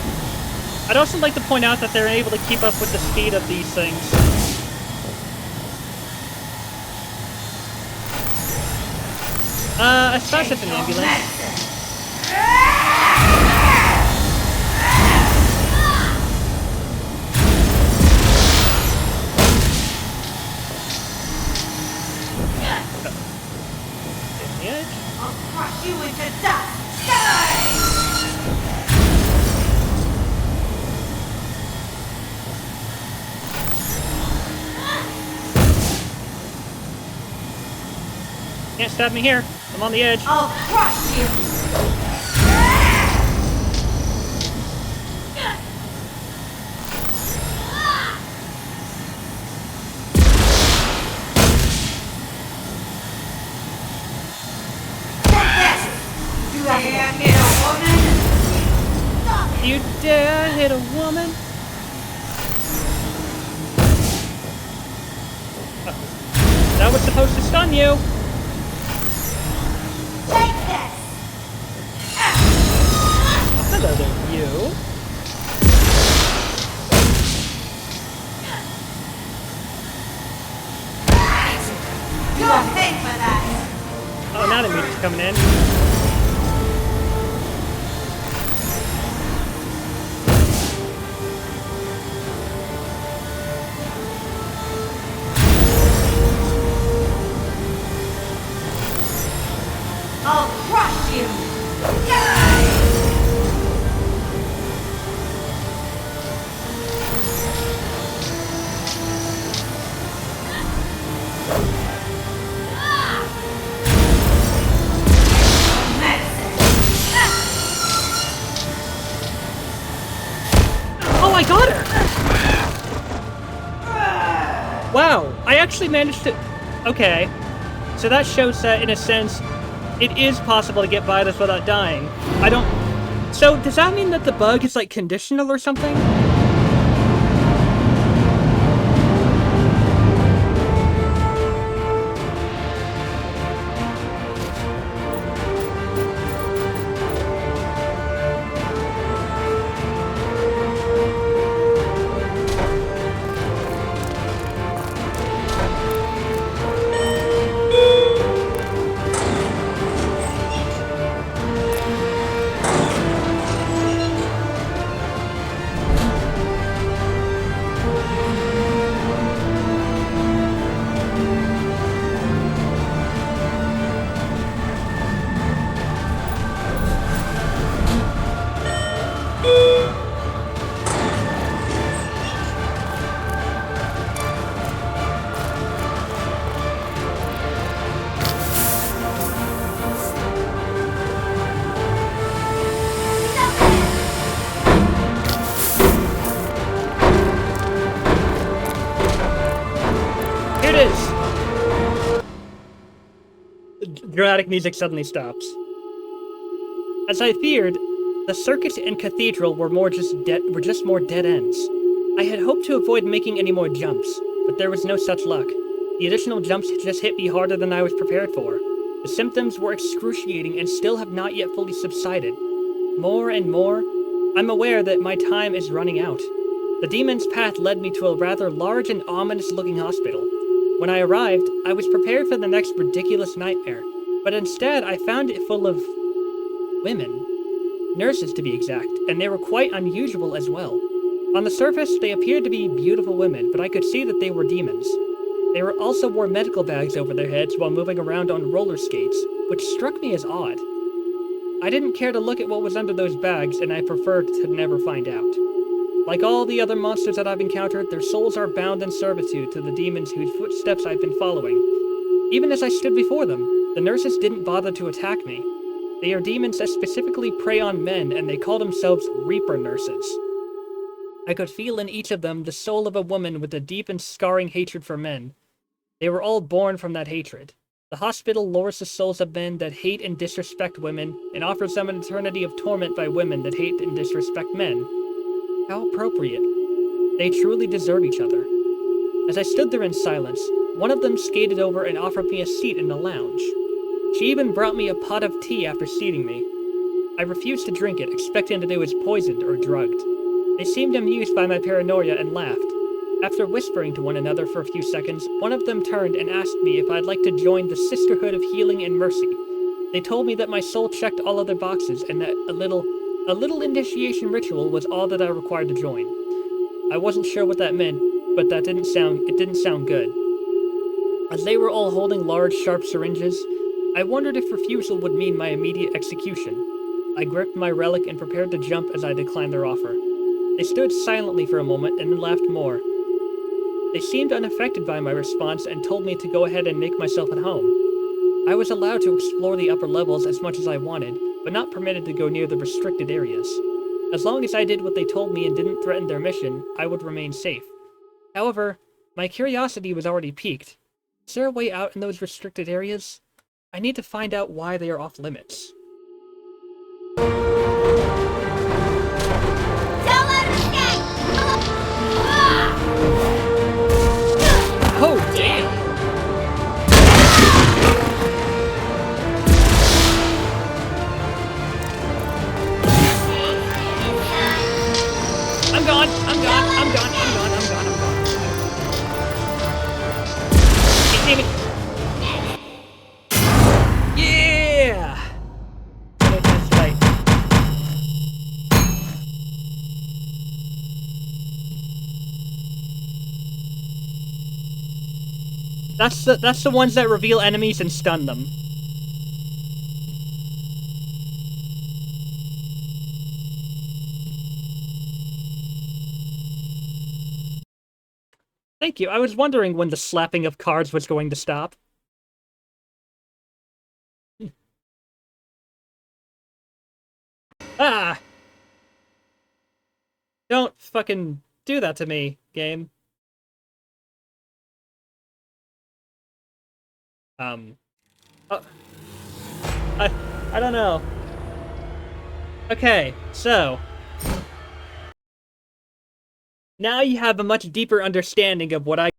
I'd also like to point out that they're able to keep up with the speed of these things. I suppose it's an ambulance. I'll crush you into dust! Die! Can't stab me here. I'm on the edge. I'll crush you! You dare hit a woman? Oh. That was supposed to stun you. Take this! Hello there, you. You'll pay for that! Oh, now the music's coming in. I'll crush you! Oh, I got her! Wow, I actually managed to... Okay. So that shows that, in a sense, it is possible to get by this without dying. I don't... So, does that mean that the bug is, like, conditional or something? Here it is! Dramatic music suddenly stops. As I feared, the circus and cathedral were just more dead ends. I had hoped to avoid making any more jumps, but there was no such luck. The additional jumps just hit me harder than I was prepared for. The symptoms were excruciating and still have not yet fully subsided. More and more, I'm aware that my time is running out. The demon's path led me to a rather large and ominous-looking hospital. When I arrived, I was prepared for the next ridiculous nightmare, but instead I found it full of... women. Nurses, to be exact, and they were quite unusual as well. On the surface, they appeared to be beautiful women, but I could see that they were demons. They also wore medical bags over their heads while moving around on roller skates, which struck me as odd. I didn't care to look at what was under those bags, and I preferred to never find out. Like all the other monsters that I've encountered, their souls are bound in servitude to the demons whose footsteps I've been following. Even as I stood before them, the nurses didn't bother to attack me. They are demons that specifically prey on men, and they call themselves Reaper Nurses. I could feel in each of them the soul of a woman with a deep and scarring hatred for men. They were all born from that hatred. The hospital lures the souls of men that hate and disrespect women, and offers them an eternity of torment by women that hate and disrespect men. How appropriate. They truly deserve each other. As I stood there in silence, one of them skated over and offered me a seat in the lounge. She even brought me a pot of tea after seating me. I refused to drink it, expecting that it was poisoned or drugged. They seemed amused by my paranoia and laughed. After whispering to one another for a few seconds, one of them turned and asked me if I'd like to join the Sisterhood of Healing and Mercy. They told me that my soul checked all other boxes and that a little initiation ritual was all that I required to join. I wasn't sure what that meant, but it didn't sound good. As they were all holding large, sharp syringes, I wondered if refusal would mean my immediate execution. I gripped my relic and prepared to jump as I declined their offer. They stood silently for a moment and then laughed more. They seemed unaffected by my response and told me to go ahead and make myself at home. I was allowed to explore the upper levels as much as I wanted, but not permitted to go near the restricted areas. As long as I did what they told me and didn't threaten their mission, I would remain safe. However, my curiosity was already piqued. Is there a way out in those restricted areas? I need to find out why they are off limits. Oh, damn! I'm gone! I'm gone! I'm gone! I'm gone! I'm gone! I'm gone! Damn it! Yeah! That's right. That's the ones that reveal enemies and stun them. Thank you. I was wondering when the slapping of cards was going to stop. Ah! Don't fucking do that to me, game. I don't know. Okay, so now you have a much deeper understanding of what I